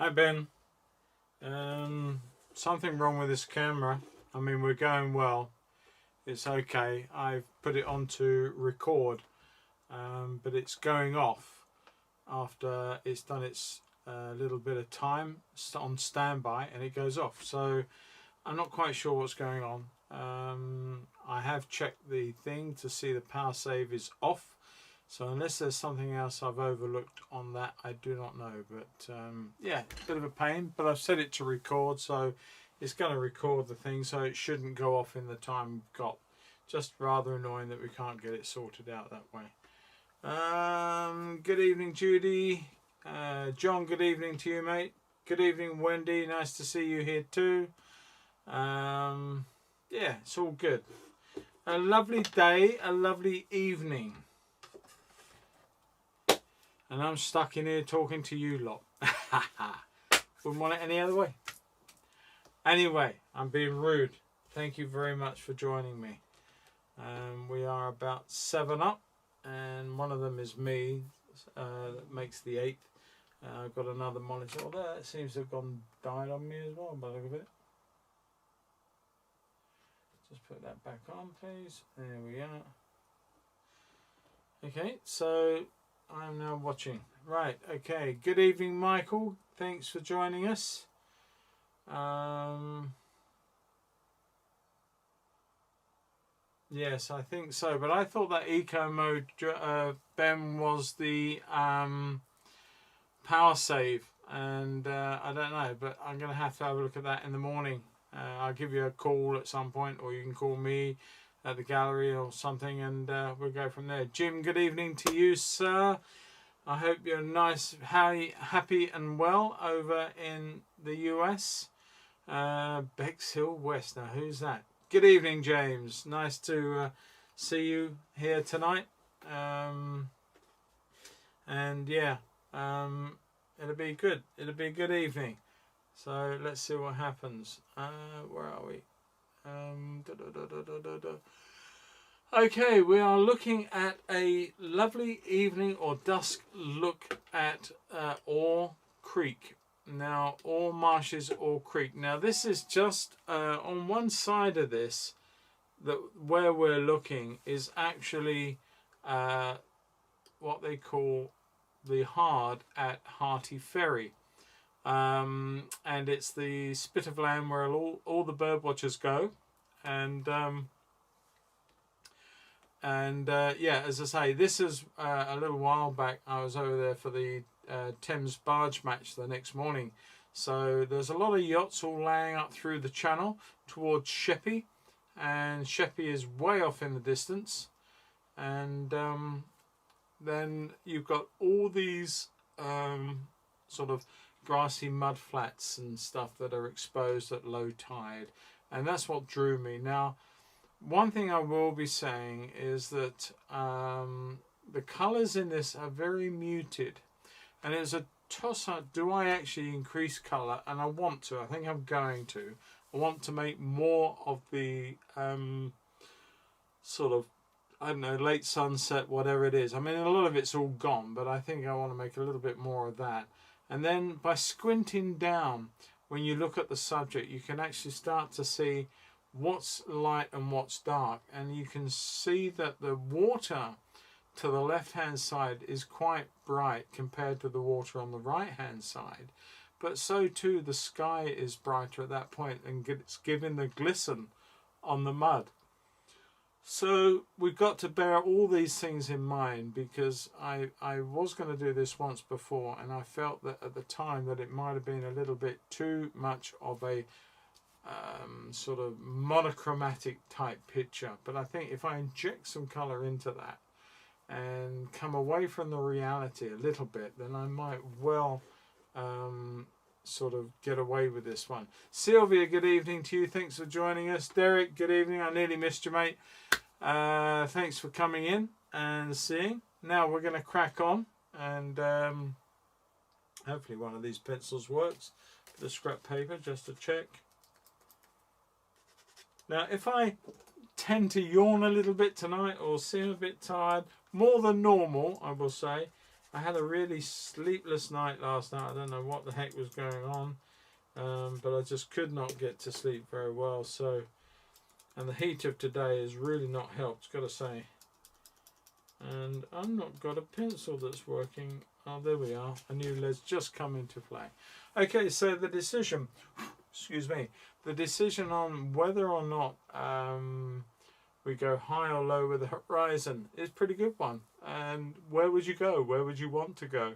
Hi Ben. Something wrong with this camera. I mean, we're going well. It's okay. I've put it on to record, but it's going off after it's done its little bit of time on standby, and it goes off. So I'm not quite sure what's going on. I have checked the thing to see the power save is off. So unless there's something else I've overlooked on that, I do not know. But yeah, a bit of a pain. But I've set it to record, so it's going to record the thing, so it shouldn't go off in the time we've got. Just rather annoying that we can't get it sorted out that way. Good evening, Judy. John, good evening to you, mate. Good evening, Wendy. Nice to see you here too. Yeah, it's all good. A lovely day, a lovely evening. And I'm stuck in here talking to you lot. Wouldn't want it any other way. Anyway, I'm being rude. Thank you very much for joining me. We are about 7 up, and one of them is me. That makes the 8th. I've got another monitor there. It seems to have died on me as well by the look of it. Just put that back on, please. There we are. Okay, so I'm now watching. Right, okay. Good evening, Michael. Thanks for joining us. Yes, I think so. But I thought that eco mode, Ben, was the power save. And I don't know, but I'm going to have a look at that in the morning. I'll give you a call at some point, or you can call me at the gallery or something, and we'll go from there. Jim, good evening to you, sir. I hope you're nice, happy and well over in the US. Bexhill West. Now, who's that? Good evening, James. Nice to see you here tonight. And yeah, it'll be good. It'll be a good evening. So let's see what happens. Where are we? Okay, we are looking at a lovely evening or dusk look at Oare Creek. Now, Oare Marshes, Oare Creek. Now, this is just on one side of this, that where we're looking is actually what they call the Hard at Hearty Ferry. And it's the spit of land where all the bird watchers go. And yeah, as I say, this is a little while back. I was over there for the Thames barge match the next morning. So there's a lot of yachts all laying up through the channel towards Sheppey. And Sheppey is way off in the distance. And then you've got all these sort of grassy mud flats and stuff that are exposed at low tide. And that's what drew me. Now, one thing I will be saying is that the colours in this are very muted. And it's a toss-up. Do I actually increase colour? And I want to. I think I'm going to. I want to make more of the sort of, I don't know, late sunset, whatever it is. I mean, a lot of it's all gone, but I think I want to make a little bit more of that. And then by squinting down, when you look at the subject, you can actually start to see what's light and what's dark. And you can see that the water to the left-hand side is quite bright compared to the water on the right-hand side. But so too the sky is brighter at that point, and it's giving the glisten on the mud. So we've got to bear all these things in mind, because I was going to do this once before, and I felt that at the time that it might have been a little bit too much of a sort of monochromatic type picture. But I think if I inject some colour into that and come away from the reality a little bit, then I might well sort of get away with this one. Sylvia, good evening to you. Thanks for joining us. Derek, good evening. I nearly missed you, mate. Thanks for coming in and seeing. Now we're going to crack on, and hopefully one of these pencils works. The scrap paper just to check. Now, if I tend to yawn a little bit tonight or seem a bit tired, more than normal, I will say, I had a really sleepless night last night. I don't know what the heck was going on, but I just could not get to sleep very well. So, and the heat of today has really not helped, got to say. And I've not got a pencil that's working. Oh, there we are. A new lead's just come into play. Okay, so the decision, excuse me, the decision on whether or not we go high or low with the horizon is a pretty good one. And where would you go? Where would you want to go?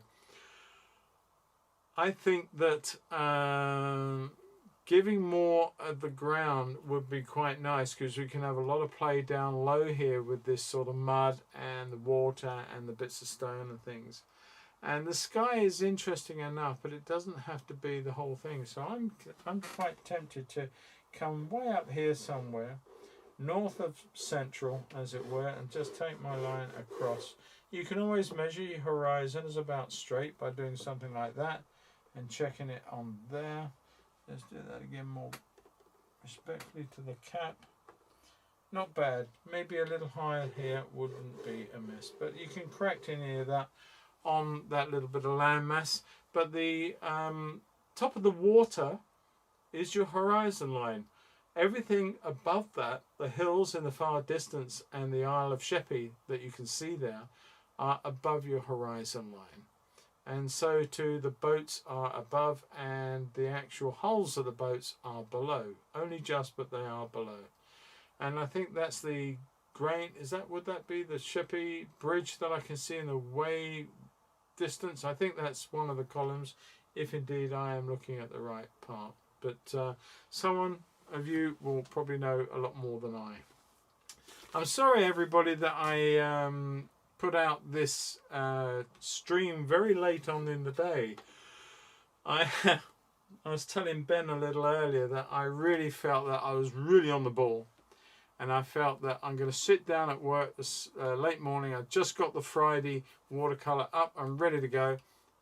I think that giving more of the ground would be quite nice, because we can have a lot of play down low here with this sort of mud and the water and the bits of stone and things. And the sky is interesting enough, but it doesn't have to be the whole thing. So I'm quite tempted to come way up here somewhere, north of central, as it were, and just take my line across. You can always measure your horizon as about straight by doing something like that and checking it on there. Let's do that again more respectfully to the cap. Not bad. Maybe a little higher here wouldn't be amiss, but you can correct any of that on that little bit of landmass. But the top of the water is your horizon line. Everything above that, the hills in the far distance and the Isle of Sheppey that you can see there, are above your horizon line. And so too the boats are above, and the actual hulls of the boats are below. Only just, but they are below. And I think that's the grain, would that be the Sheppey Bridge that I can see in the way distance? I think that's one of the columns, if indeed I am looking at the right part. But someone of you will probably know a lot more than I. I'm sorry everybody that I put out this stream very late on in the day. I was telling Ben a little earlier that I really felt that I was really on the ball, and I felt that I'm going to sit down at work this late morning. I just got the Friday watercolour up and ready to go,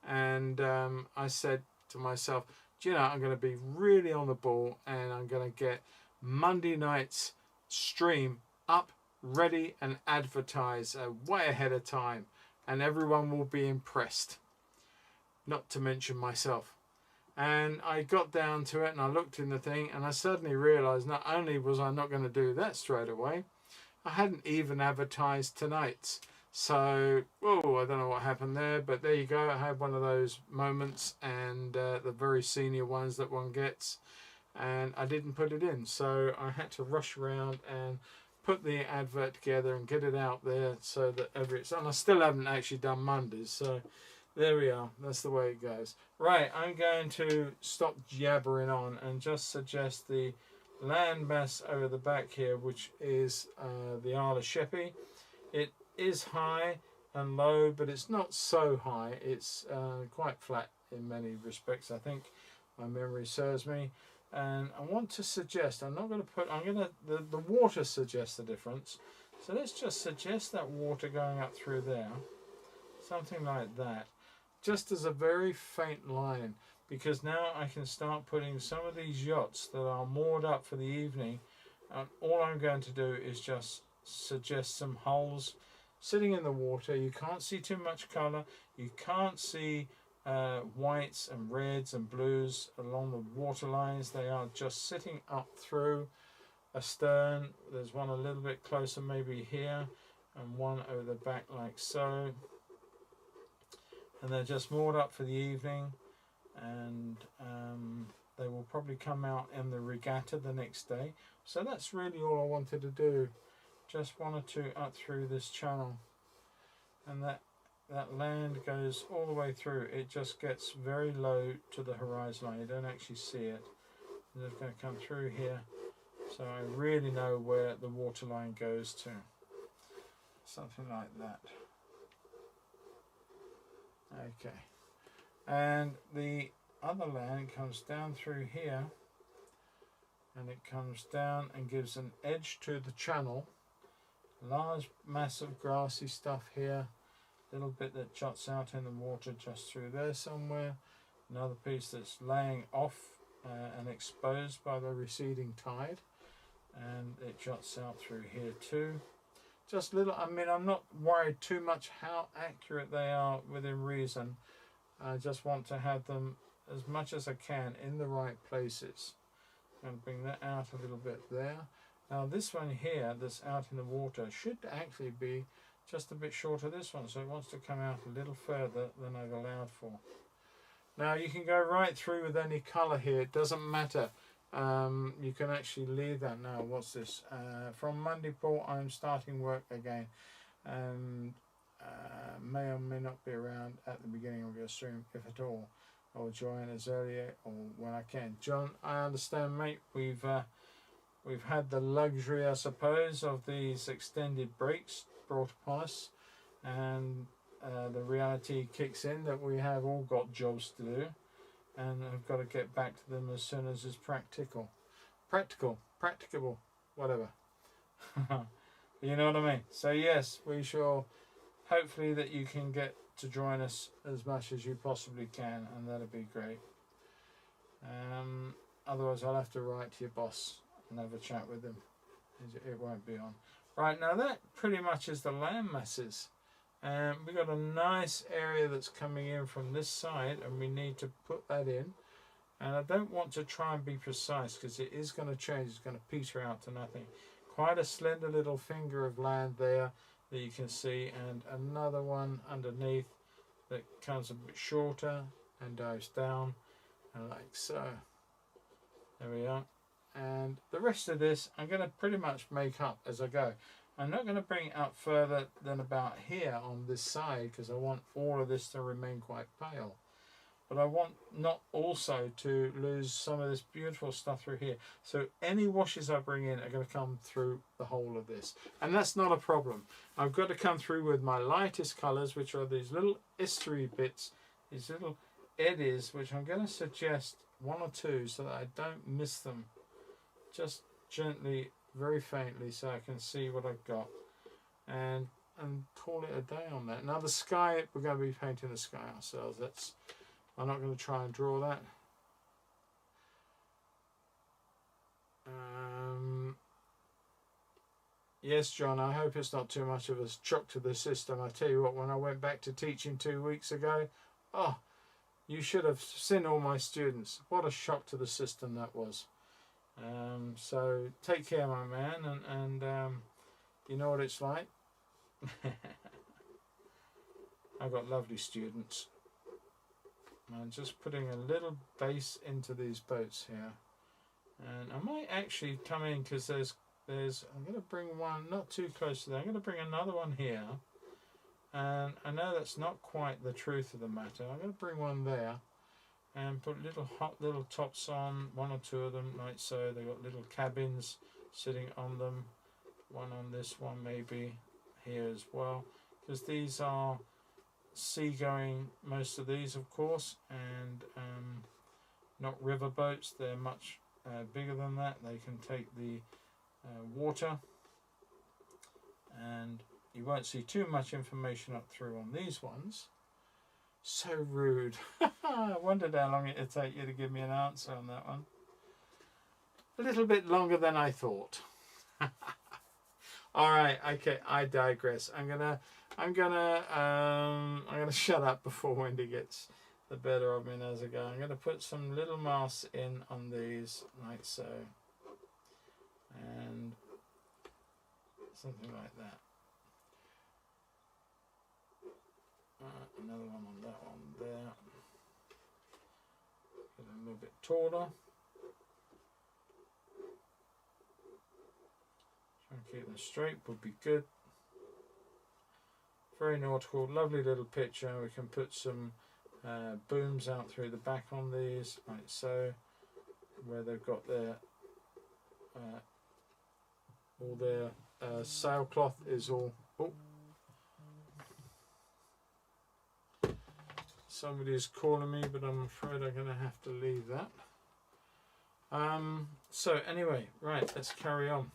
and I said to myself, do you know, I'm going to be really on the ball, and I'm going to get Monday night's stream up, ready and advertise way ahead of time, and everyone will be impressed, not to mention myself. And I got down to it and I looked in the thing, and I suddenly realized not only was I not going to do that straight away, I hadn't even advertised tonight's. So, oh, I don't know what happened there, but there you go. I had one of those moments, and the very senior ones that one gets, and I didn't put it in. So I had to rush around and put the advert together and get it out there, so that and I still haven't actually done Mondays, so there we are. That's the way it goes. Right, I'm going to stop jabbering on and just suggest the landmass over the back here, which is the Isle of Sheppey. It is high and low, but it's not so high. It's quite flat in many respects, I think. My memory serves me. And I want to suggest, the water suggests the difference. So let's just suggest that water going up through there. Something like that. Just as a very faint line. Because now I can start putting some of these yachts that are moored up for the evening. And all I'm going to do is just suggest some hulls sitting in the water. You can't see too much colour. You can't see whites and reds and blues along the water lines. They are just sitting up through astern. There's one a little bit closer maybe here, and one over the back like so, and they're just moored up for the evening, and they will probably come out in the regatta the next day. So that's really all I wanted to do, just one or two up through this channel, and that land goes all the way through. It just gets very low to the horizon line. You don't actually see it. I'm just going to come through here, so I really know where the water line goes to. Something like that. Okay. And the other land comes down through here, and it comes down and gives an edge to the channel. Large, massive grassy stuff here. Little bit that juts out in the water just through there somewhere. Another piece that's laying off and exposed by the receding tide, and it juts out through here too. just little. I mean, I'm not worried too much how accurate they are within reason. I just want to have them as much as I can in the right places. I'm going to bring that out a little bit there. Now this one here that's out in the water should actually be just a bit short of this one, so it wants to come out a little further than I've allowed for. Now you can go right through with any colour here, it doesn't matter. You can actually leave that now. What's this? From Monday, Paul, I'm starting work again. May or may not be around at the beginning of your stream, if at all. I will join as early or when I can. John, I understand, mate. We've had the luxury, I suppose, of these extended breaks brought upon us, and the reality kicks in that we have all got jobs to do, and I've got to get back to them as soon as it's practicable, whatever. You know what I mean? So yes, we shall. Hopefully that you can get to join us as much as you possibly can, and that'd be great. Otherwise I'll have to write to your boss and have a chat with him. It won't be on. Right, now that pretty much is the land masses. We've got a nice area that's coming in from this side, and we need to put that in. And I don't want to try and be precise because it is going to change. It's going to peter out to nothing. Quite a slender little finger of land there that you can see, and another one underneath that comes a bit shorter and dives down, and like so. There we are. And the rest of this I'm going to pretty much make up as I go. I'm not going to bring it up further than about here on this side because I want all of this to remain quite pale. But I want not also to lose some of this beautiful stuff through here. So any washes I bring in are going to come through the whole of this. And that's not a problem. I've got to come through with my lightest colours, which are these little estuary bits, these little eddies, which I'm going to suggest one or two so that I don't miss them. Just gently, very faintly, so I can see what I've got. And call it a day on that. Now the sky, we're going to be painting the sky ourselves. I'm not going to try and draw that. Yes, John, I hope it's not too much of a shock to the system. I tell you what, when I went back to teaching 2 weeks ago, oh, you should have seen all my students. What a shock to the system that was. So take care, my man, and you know what it's like. I've got lovely students. I'm just putting a little base into these boats here, and I might actually come in because there's I'm going to bring one not too close to there. I'm going to bring another one here, and I know that's not quite the truth of the matter. I'm going to bring one there and put little tops on, one or two of them like so. They've got little cabins sitting on them, one on this one maybe here as well, because these are seagoing, most of these of course, and not river boats. They're much bigger than that. They can take the water, and you won't see too much information up through on these ones. So rude. I wondered how long it would take you to give me an answer on that one. A little bit longer than I thought. All right, okay, I digress. I'm gonna shut up before Wendy gets the better of me as I go. I'm gonna put some little masks in on these, like so, and something like that. Another one on that one there. Get a little bit taller. Try and keep them straight would be good. Very nautical, lovely little picture. We can put some booms out through the back on these, like so, where they've got their all their sailcloth is all. Oh, somebody's calling me, but I'm afraid I'm going to have to leave that. So anyway, right, let's carry on.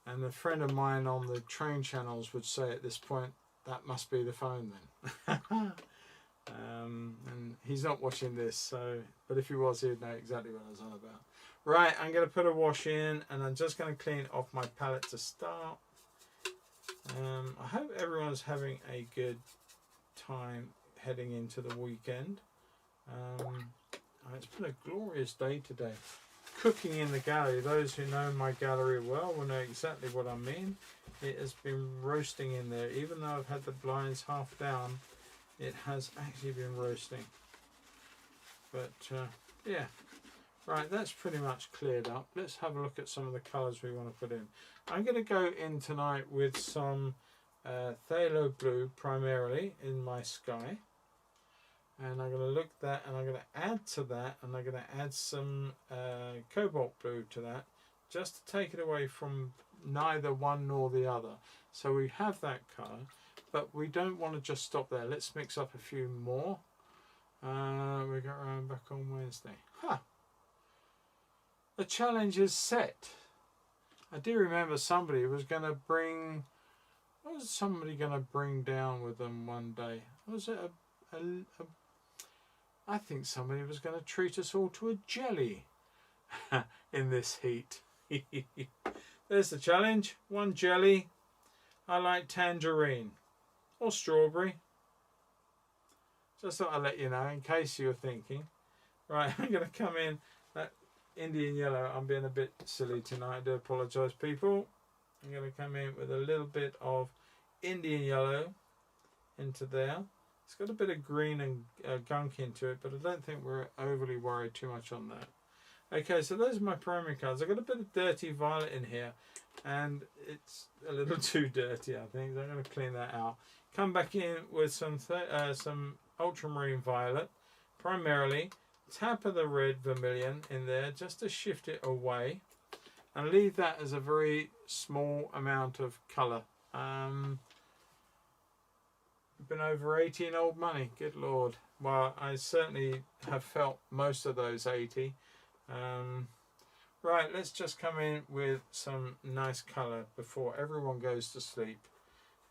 And a friend of mine on the train channels would say at this point, that must be the phone then. And he's not watching this, so, but if he was, he'd know exactly what I was on about. Right, I'm going to put a wash in, and I'm just going to clean off my palette to start. I hope everyone's having a good time heading into the weekend. It's been a glorious day today. Cooking in the gallery. Those who know my gallery well will know exactly what I mean. It has been roasting in there. Even though I've had the blinds half down, it has actually been roasting. But yeah. Right, that's pretty much cleared up. Let's have a look at some of the colours we want to put in. I'm going to go in tonight with some phthalo blue primarily in my sky. And I'm going to look at that, and I'm going to add to that, and I'm going to add some cobalt blue to that, just to take it away from neither one nor the other. So we have that colour, but we don't want to just stop there. Let's mix up a few more. We got around back on Wednesday. The challenge is set. I do remember somebody was going to bring. What was somebody going to bring down with them one day? Was it I think somebody was going to treat us all to a jelly in this heat. There's the challenge. One jelly. I like tangerine or strawberry. Just thought I'd let you know in case you were thinking. Right, I'm going to come in. That Indian yellow, I'm being a bit silly tonight. I do apologise, people. I'm going to come in with a little bit of Indian yellow into there. It's got a bit of green and gunk into it, but I don't think we're overly worried too much on that. Okay, so those are my primary colours. I've got a bit of dirty violet in here, and it's a little too dirty, I think. So I'm going to clean that out. Come back in with some ultramarine violet, primarily. Tap of the red vermilion in there, just to shift it away. And leave that as a very small amount of colour. Been over 80 in old money, good lord. Well, I certainly have felt most of those 80. Right, let's just come in with some nice colour before everyone goes to sleep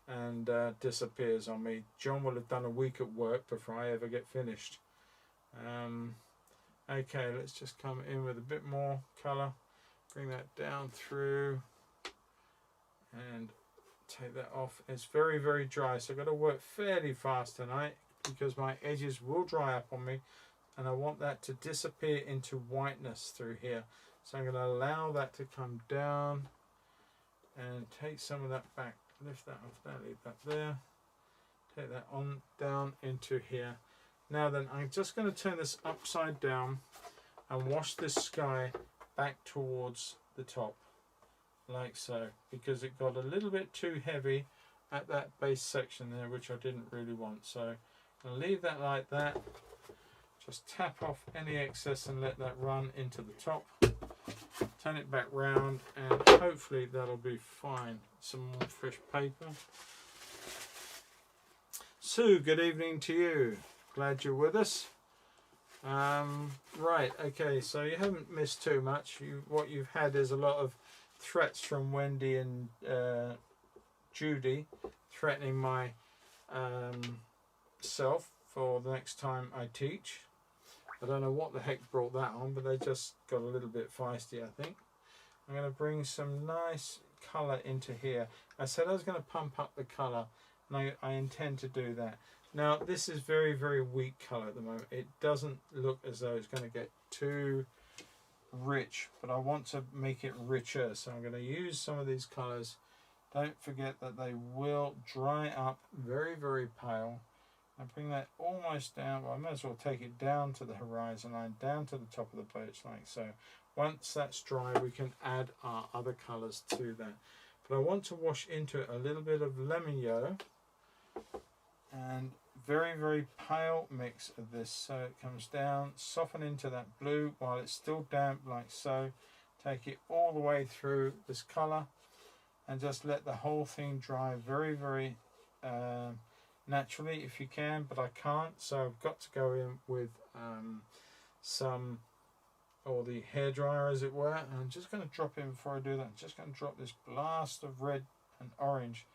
and disappears on me. John will have done a week at work before I ever get finished. Okay, let's just come in with a bit more colour. Bring that down through and take that off. It's very, very dry, so I've got to work fairly fast tonight because my edges will dry up on me, and I want that to disappear into whiteness through here. So I'm going to allow that to come down and take some of that back. Lift that off there, leave that there. Take that on down into here. Now then, I'm just going to turn this upside down and wash this sky back towards the top. Like so, because it got a little bit too heavy at that base section there, which I didn't really want. So I'll leave that like that. Just tap off any excess and let that run into the top. Turn it back round, and hopefully that'll be fine. Some more fresh paper. Sue, good evening to you. Glad you're with us. Right, okay, so you haven't missed too much. What you've had is a lot of threats from Wendy and Judy threatening my self for the next time I teach. I don't know what the heck brought that on, but they just got a little bit feisty, I think. I'm going to bring some nice colour into here. I said I was going to pump up the colour, and I intend to do that. Now, this is very, very weak colour at the moment. It doesn't look as though it's going to get too rich, but I want to make it richer, so I'm going to use some of these colours. Don't forget that they will dry up very, very pale. I bring that almost down. Well, I might as well take it down to the horizon line, down to the top of the page like so. Once that's dry, we can add our other colours to that. But I want to wash into it a little bit of lemon yellow and very, very pale mix of this. So it comes down, soften into that blue while it's still damp like so. Take it all the way through this colour and just let the whole thing dry very, very naturally if you can, but I can't, so I've got to go in with the hairdryer as it were, and I'm just going to drop in before I do that. I'm just going to drop this blast of red and orange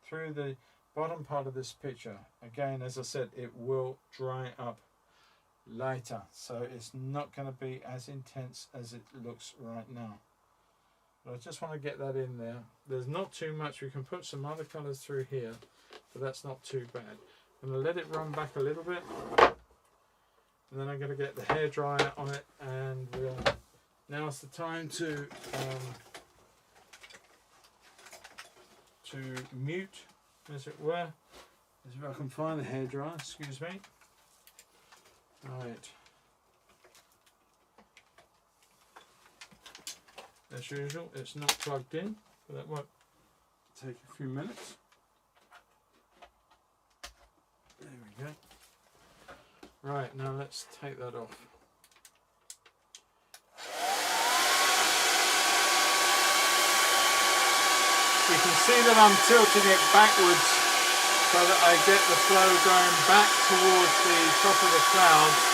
through the bottom part of this picture. Again, as I said, it will dry up lighter, so it's not going to be as intense as it looks right now. But I just want to get that in there. There's not too much. We can put some other colours through here, but that's not too bad. I'm going to let it run back a little bit, and then I'm going to get the hairdryer on it, and now's the time to mute, as it were. As if I can find the hairdryer, excuse me. Right. As usual, it's not plugged in, but that won't take a few minutes. There we go. Right, now let's take that off. You can see that I'm tilting it backwards so that I get the flow going back towards the top of the clouds.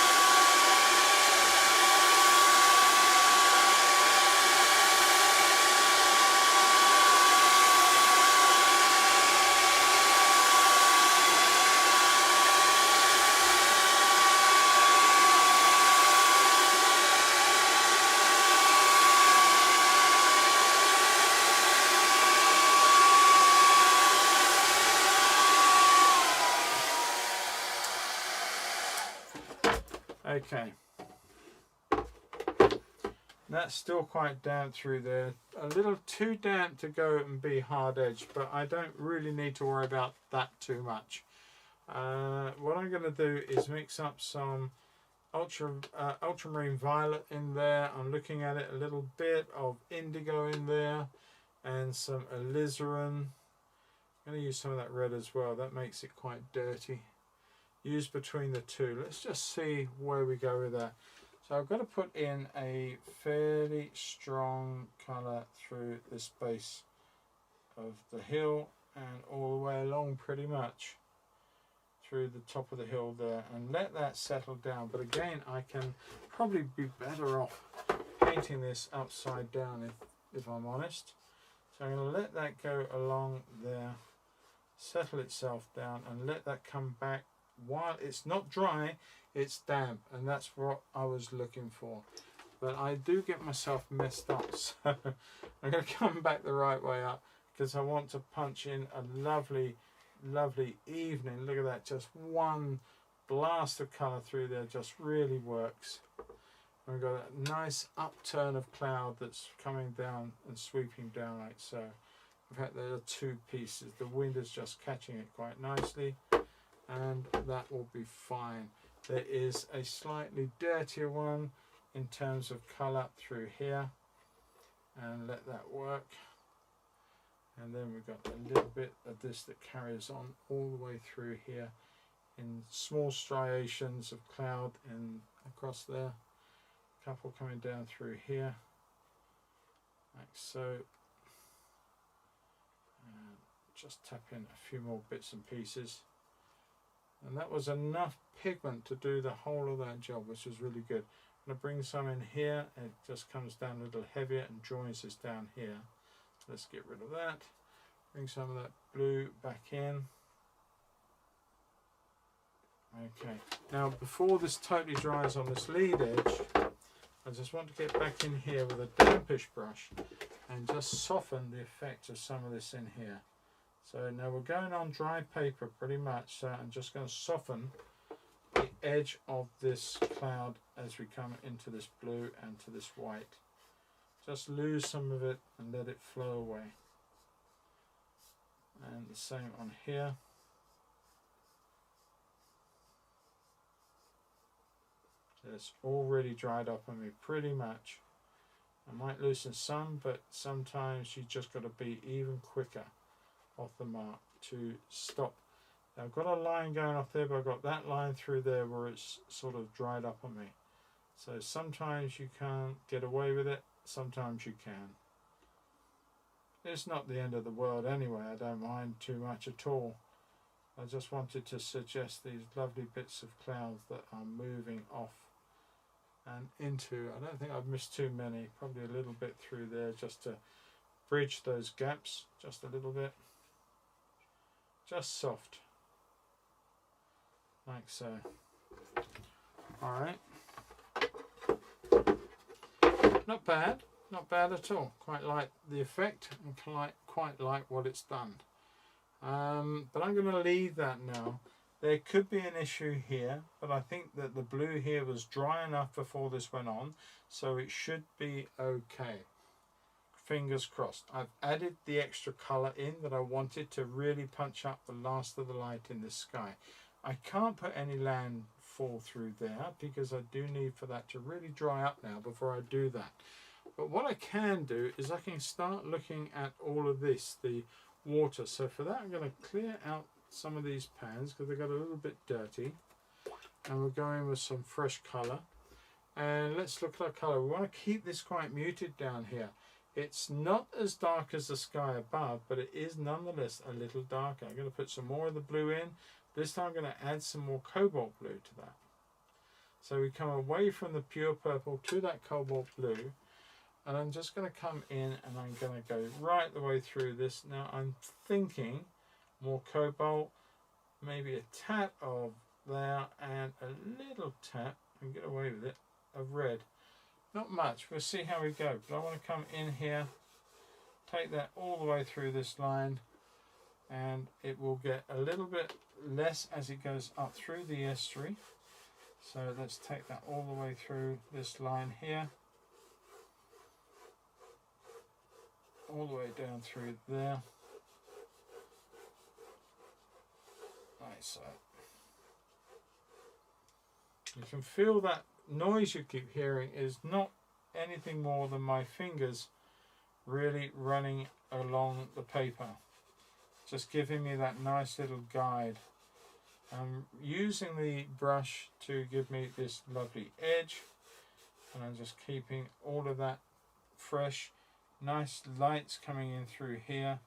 Okay, that's still quite damp through there, a little too damp to go and be hard edged, but I don't really need to worry about that too much. What I'm going to do is mix up some ultramarine violet in there. I'm looking at it, a little bit of indigo in there, and some alizarin. I'm going to use some of that red as well, that makes it quite dirty. Use between the two. Let's just see where we go with that. So I've got to put in a fairly strong colour through this base of the hill and all the way along pretty much through the top of the hill there, and let that settle down. But again, I can probably be better off painting this upside down if I'm honest. So I'm going to let that go along there, settle itself down, and let that come back. While it's not dry, it's damp, and that's what I was looking for. But I do get myself messed up, so I'm going to come back the right way up because I want to punch in a lovely, lovely evening. Look at that, just one blast of colour through there just really works. We've got a nice upturn of cloud that's coming down and sweeping down like so. In fact, there are two pieces. The wind is just catching it quite nicely, and that will be fine. There is a slightly dirtier one in terms of colour through here, and let that work. And then we've got a little bit of this that carries on all the way through here in small striations of cloud and across there. A couple coming down through here like so. And just tap in a few more bits and pieces. And that was enough pigment to do the whole of that job, which was really good. I'm going to bring some in here, and it just comes down a little heavier and joins us down here. Let's get rid of that. Bring some of that blue back in. Okay, now before this totally dries on this lead edge, I just want to get back in here with a dampish brush and just soften the effect of some of this in here. So now we're going on dry paper pretty much, so I'm just going to soften the edge of this cloud as we come into this blue and to this white. Just lose some of it and let it flow away. And the same on here. It's already dried up on me pretty much. I might loosen some, but sometimes you just got to be even quicker off the mark to stop. Now I've got a line going off there, but I've got that line through there where it's sort of dried up on me. So sometimes you can't get away with it, sometimes you can. It's not the end of the world anyway, I don't mind too much at all. I just wanted to suggest these lovely bits of clouds that are moving off and into. I don't think I've missed too many, probably a little bit through there just to bridge those gaps just a little bit. Just soft, like so. Alright. Not bad. Not bad at all. Quite like the effect and quite like what it's done. But I'm going to leave that now. There could be an issue here, but I think that the blue here was dry enough before this went on, so it should be okay. Fingers crossed. I've added the extra colour in that I wanted to really punch up the last of the light in the sky. I can't put any landfall through there because I do need for that to really dry up now before I do that. But what I can do is I can start looking at all of this, the water. So for that I'm going to clear out some of these pans because they got a little bit dirty, and we're going with some fresh colour. And let's look at our colour. We want to keep this quite muted down here. It's not as dark as the sky above, but it is nonetheless a little darker. I'm going to put some more of the blue in. This time I'm going to add some more cobalt blue to that. So we come away from the pure purple to that cobalt blue, and I'm just going to come in and I'm going to go right the way through this. Now I'm thinking more cobalt, maybe a tap of there and a little tap, and get away with it, of red. Not much, we'll see how we go. But I want to come in here, take that all the way through this line, and it will get a little bit less as it goes up through the estuary. So let's take that all the way through this line here, all the way down through there. Like so. You can feel that noise you keep hearing is not anything more than my fingers really running along the paper, just giving me that nice little guide. I'm using the brush to give me this lovely edge, and I'm just keeping all of that fresh, nice lights coming in through here.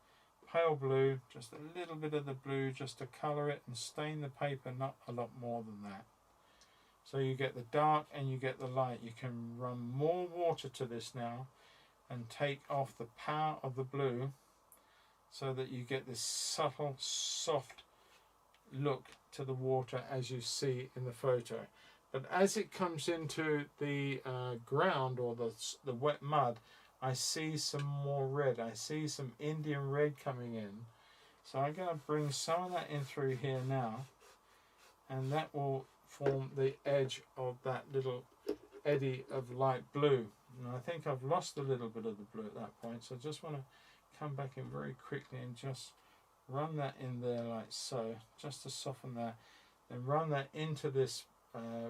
Pale blue, just a little bit of the blue just to colour it and stain the paper, not a lot more than that. So you get the dark and you get the light. You can run more water to this now and take off the power of the blue so that you get this subtle, soft look to the water as you see in the photo. But as it comes into the ground or the wet mud, I see some more red. I see some Indian red coming in. So I'm going to bring some of that in through here now, and that will form the edge of that little eddy of light blue. And I think I've lost a little bit of the blue at that point, so I just want to come back in very quickly and just run that in there like so, just to soften that. Then run that into this,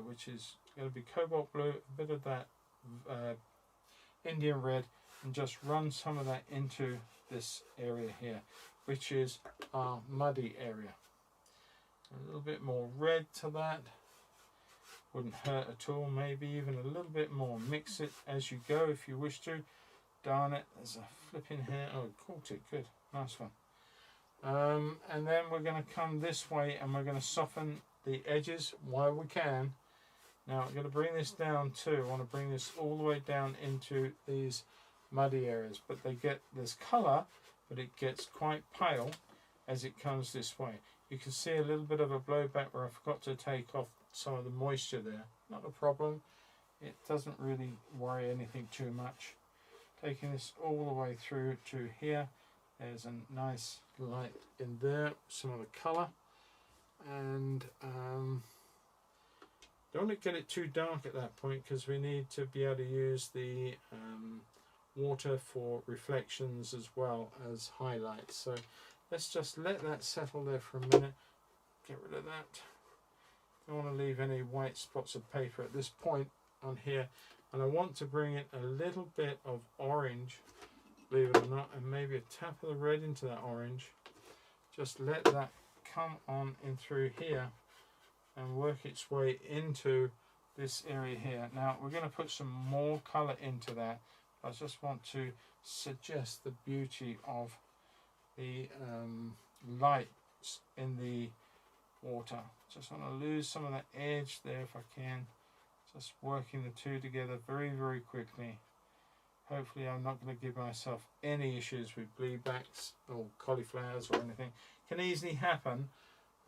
which is going to be cobalt blue, a bit of that Indian red, and just run some of that into this area here, which is our muddy area. A little bit more red to that, wouldn't hurt at all. Maybe even a little bit more. Mix it as you go if you wish to. Darn it, there's a flipping hair. Oh, caught it, good, nice one. And then we're going to come this way and we're going to soften the edges while we can. Now I'm going to bring this down too. I want to bring this all the way down into these muddy areas, but they get this colour, but it gets quite pale as it comes this way. You can see a little bit of a blowback where I forgot to take off some of the moisture there. Not a problem. It doesn't really worry anything too much. Taking this all the way through to here. There's a nice light in there, some of the colour, and don't get it too dark at that point because we need to be able to use the water for reflections as well as highlights. So let's just let that settle there for a minute. Get rid of that. Don't want to leave any white spots of paper at this point on here, and I want to bring in a little bit of orange, believe it or not, and maybe a tap of the red into that orange. Just let that come on in through here and work its way into this area here. Now we're going to put some more colour into that. I just want to suggest the beauty of the lights in the water. Just want to lose some of that edge there if I can. Just working the two together very, very quickly. Hopefully I'm not going to give myself any issues with bleedbacks or cauliflowers or anything. Can easily happen,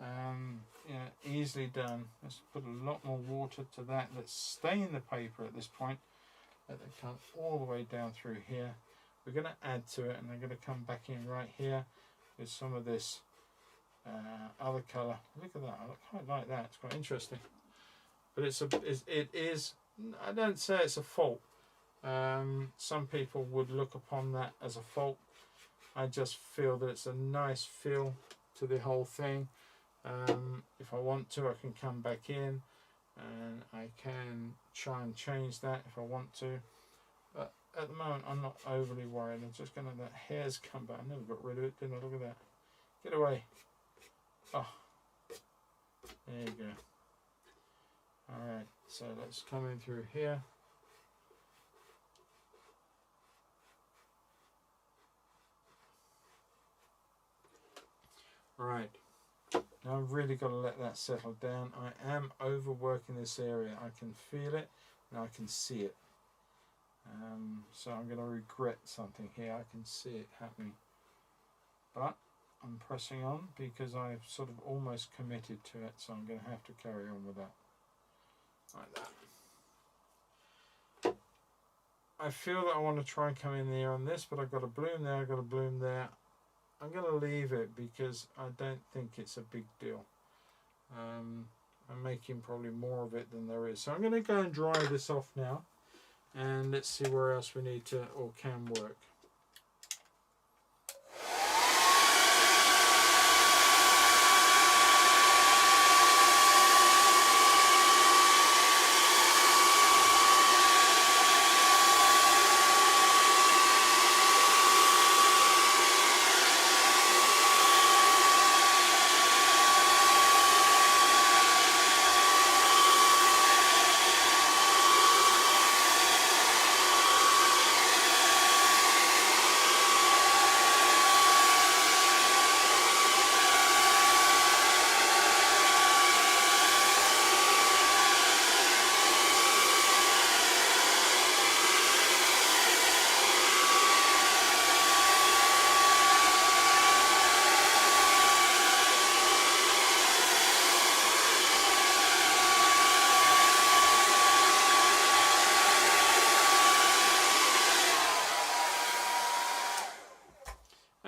Yeah, easily done. Let's put a lot more water to that. Let's stain the paper at this point. Let it come all the way down through here. We're going to add to it, and I'm going to come back in right here with some of this other colour. Look at that. I quite like that. It's quite interesting. But it is. I don't say it's a fault. Some people would look upon that as a fault. I just feel that it's a nice feel to the whole thing. If I want to, I can come back in and I can try and change that if I want to. But at the moment, I'm not overly worried. I'm just going to let hairs come back. I never got rid of it, didn't I? Look at that. Get away. Oh, there you go. Alright, so let's come in through here. Right, now I've really got to let that settle down. I am overworking this area. I can feel it and I can see it. So I'm going to regret something here. I can see it happening. But I'm pressing on because I've sort of almost committed to it, so I'm going to have to carry on with that. Like that. I feel that I want to try and come in there on this, but I've got a bloom there, I've got a bloom there. I'm going to leave it because I don't think it's a big deal. I'm making probably more of it than there is. So I'm going to go and dry this off now, and let's see where else we need to or can work.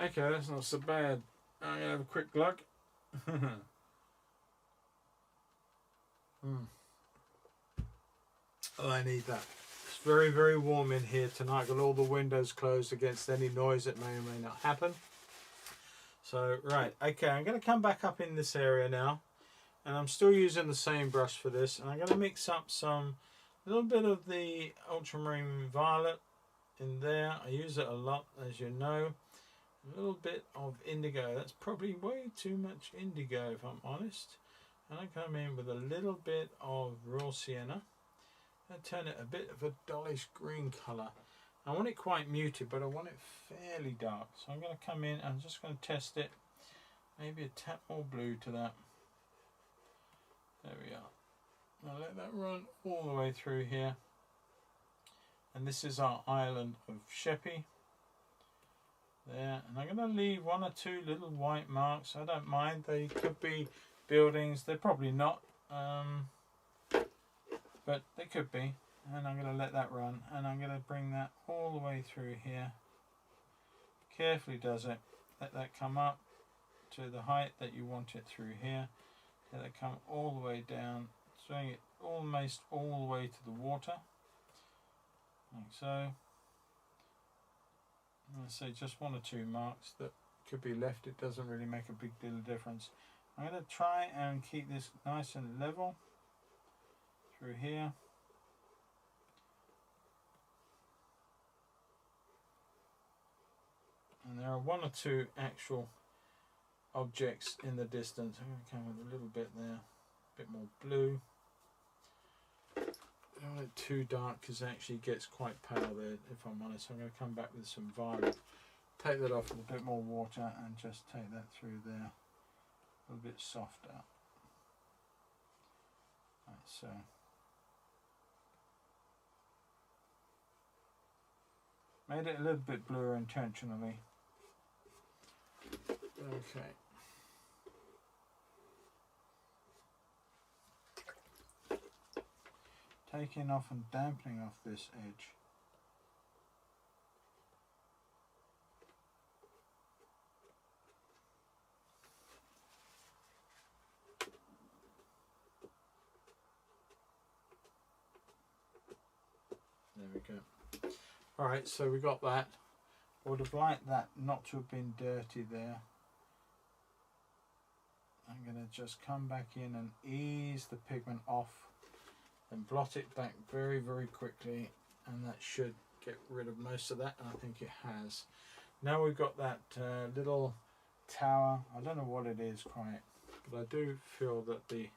Okay, that's not so bad. I'm going to have a quick glug. Oh, I need that. It's very, very warm in here tonight. Got all the windows closed against any noise that may or may not happen. So, right, okay, I'm going to come back up in this area now. And I'm still using the same brush for this. And I'm going to mix up a little bit of the ultramarine violet in there. I use it a lot, as you know. A little bit of indigo. That's probably way too much indigo, if I'm honest. And I come in with a little bit of raw sienna. And turn it a bit of a dullish green colour. I want it quite muted, but I want it fairly dark. So I'm going to come in and I'm just going to test it. Maybe a tap more blue to that. There we are. Now let that run all the way through here. And this is our island of Sheppey. There, and I'm going to leave one or two little white marks. I don't mind. They could be buildings. They're probably not, but they could be. And I'm going to let that run, and I'm going to bring that all the way through here. Carefully does it. Let that come up to the height that you want it through here. Let it come all the way down, swing it almost all the way to the water, like so. Let's say just one or two marks that could be left. It doesn't really make a big deal of difference. I'm going to try and keep this nice and level through here. And there are one or two actual objects in the distance. I'm going to come with a little bit there, a bit more blue. I don't want it too dark because it actually gets quite pale there, if I'm honest. I'm going to come back with some violet, take that off with a bit more water and just take that through there, a little bit softer. Like so. Made it a little bit bluer intentionally. Okay. taking off and dampening off this edge. There we go. Alright, so we got that. I would have liked that not to have been dirty there. I'm going to just come back in and ease the pigment off and blot it back very, very quickly, and that should get rid of most of that, and I think it has. Now we've got that little tower. I don't know what it is quite, but I do feel that the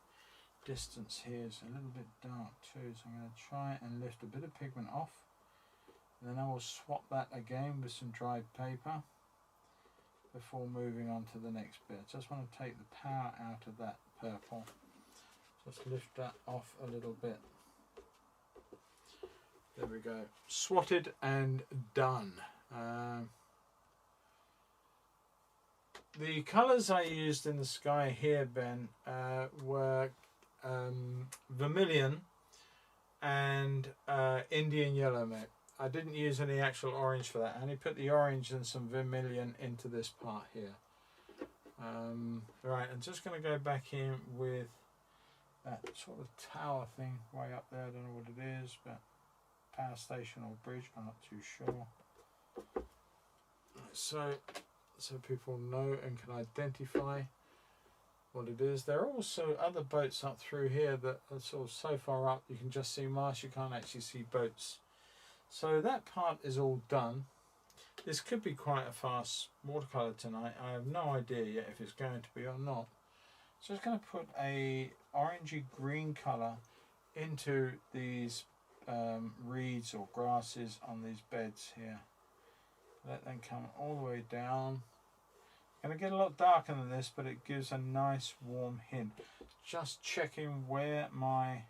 distance here is a little bit dark too, so I'm going to try and lift a bit of pigment off, and then I will swap that again with some dried paper before moving on to the next bit. Just want to take the power out of that purple, just lift that off a little bit. There we go, swatted and done. The colours I used in the sky here, Ben, were vermilion and Indian yellow, mate. I didn't use any actual orange for that. I only put the orange and some vermilion into this part here. Right, I'm just going to go back in with that sort of tower thing way up there. I don't know what it is, but power station or bridge, I'm not too sure. So people know and can identify what it is. There are also other boats up through here that are sort of so far up you can just see marsh, you can't actually see boats. So that part is all done. This could be quite a fast watercolour tonight. I have no idea yet if it's going to be or not. So I'm just going to put a orangey green colour into these reeds or grasses on these beds here. Let them come all the way down. Going to get a lot darker than this, but it gives a nice warm hint. Just checking where my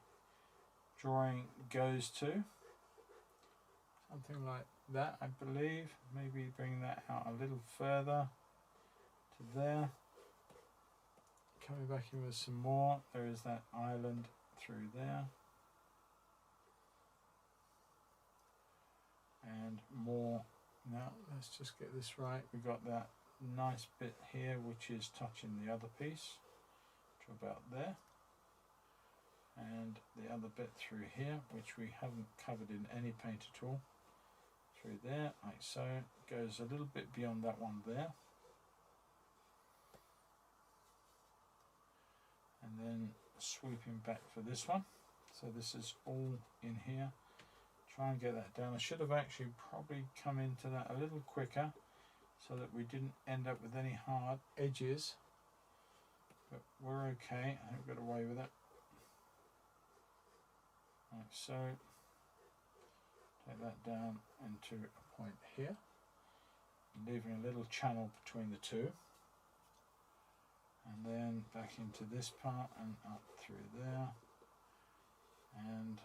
drawing goes to. Something like that, I believe. Maybe bring that out a little further to there. Coming back in with some more. There is that island through there. And more. Now let's just get this right. We've got that nice bit here which is touching the other piece to about there, and the other bit through here which we haven't covered in any paint at all, through there like so. It goes a little bit beyond that one there, and then sweeping back for this one. So this is all in here. Try and get that down. I should have actually probably come into that a little quicker so that we didn't end up with any hard edges, but we're okay. I think we got away with it. Like so. Take that down into a point here, leaving a little channel between the two, and then back into this part and up through there, and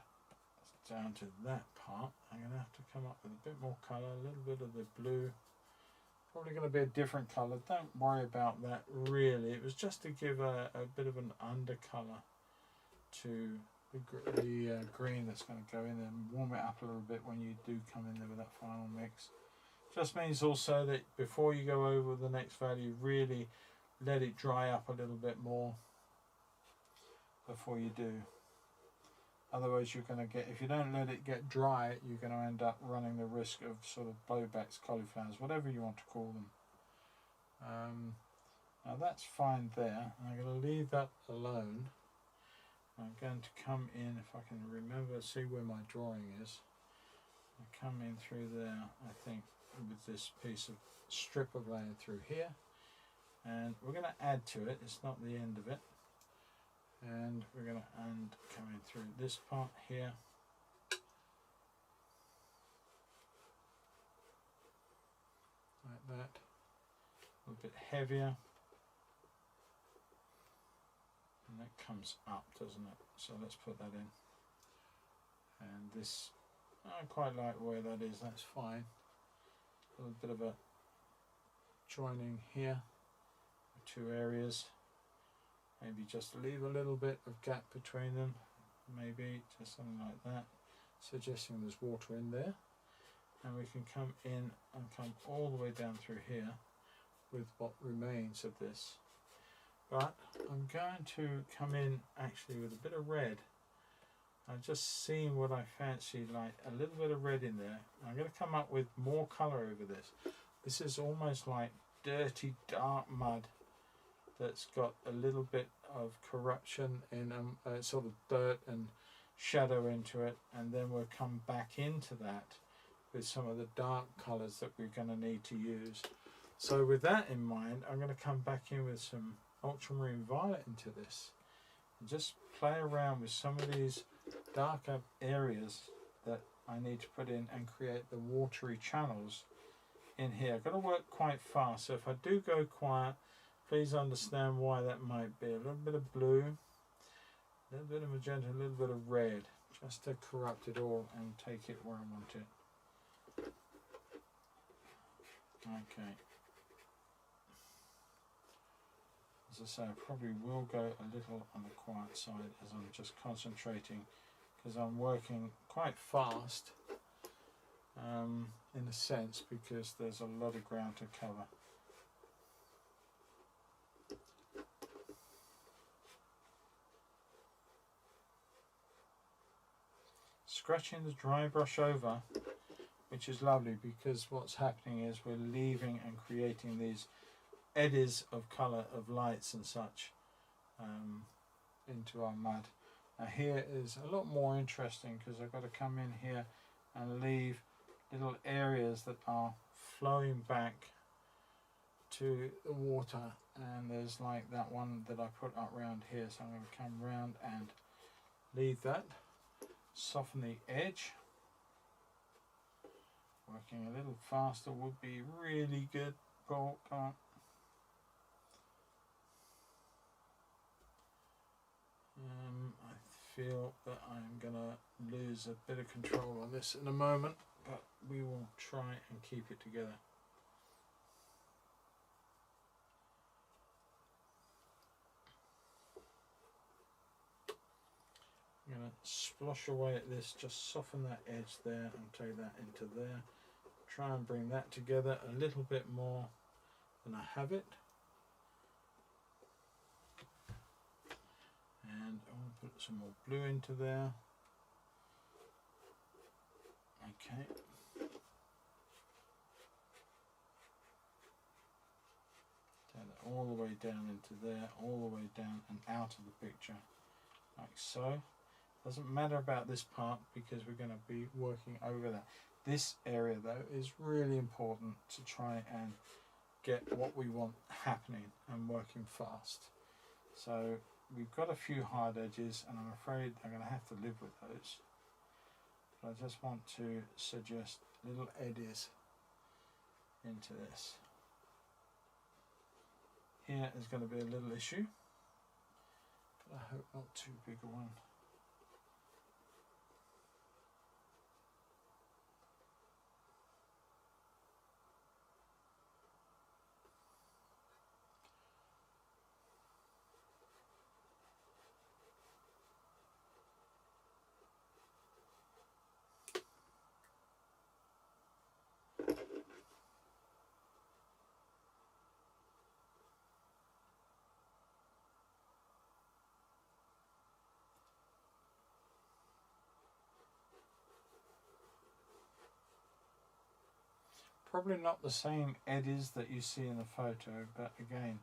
down to that part. I'm going to have to come up with a bit more colour, a little bit of the blue. Probably going to be a different colour. Don't worry about that really. It was just to give a bit of an undercolour to the green that's going to go in there and warm it up a little bit when you do come in there with that final mix. Just means also that before you go over the next value, really let it dry up a little bit more before you do. Otherwise you're going to get, if you don't let it get dry, you're going to end up running the risk of sort of blowbacks, cauliflowers, whatever you want to call them. Now that's fine there. I'm going to leave that alone. I'm going to come in, if I can remember, see where my drawing is. I come in through there, I think, with this piece of strip of layer through here. And we're going to add to it, it's not the end of it. And we're going to come in through this part here. Like that. A little bit heavier. And that comes up, doesn't it? So let's put that in. And this, I quite like where that is, that's fine. A little bit of a joining here, two areas. Maybe just leave a little bit of gap between them. maybe, just something like that, suggesting there's water in there. And we can come in and come all the way down through here with what remains of this. But I'm going to come in actually with a bit of red. I've just seen what I fancy, like a little bit of red in there. I'm going to come up with more colour over this. This is almost like dirty, dark mud that's got a little bit of corruption in sort of dirt and shadow into it, and then we'll come back into that with some of the dark colours that we're going to need to use. So with that in mind, I'm going to come back in with some ultramarine violet into this and just play around with some of these darker areas that I need to put in and create the watery channels in here. I've got to work quite fast, so if I do go quiet, please understand why that might be. A little bit of blue, a little bit of magenta, a little bit of red, just to corrupt it all and take it where I want it. Okay. As I say, I probably will go a little on the quiet side as I'm just concentrating, because I'm working quite fast in a sense, because there's a lot of ground to cover. Scratching the dry brush over, which is lovely, because what's happening is we're leaving and creating these eddies of colour, of lights and such into our mud. Now here is a lot more interesting, because I've got to come in here and leave little areas that are flowing back to the water, and there's like that one that I put up round here, so I'm going to come round and leave that, soften the edge. Working a little faster would be really good. Paul, come on. I feel that I'm going to lose a bit of control on this in a moment, but we will try and keep it together. I'm going to splosh away at this, just soften that edge there and take that into there. Try and bring that together a little bit more than I have it. And I'll put some more blue into there. Okay. Take that all the way down into there, all the way down and out of the picture, like so. Doesn't matter about this part, because we're going to be working over that. This area though is really important to try and get what we want happening and working fast. So we've got a few hard edges, and I'm afraid I'm going to have to live with those. But I just want to suggest little eddies into this. Here is going to be a little issue, but I hope not too big a one. Probably not the same eddies that you see in the photo, but again,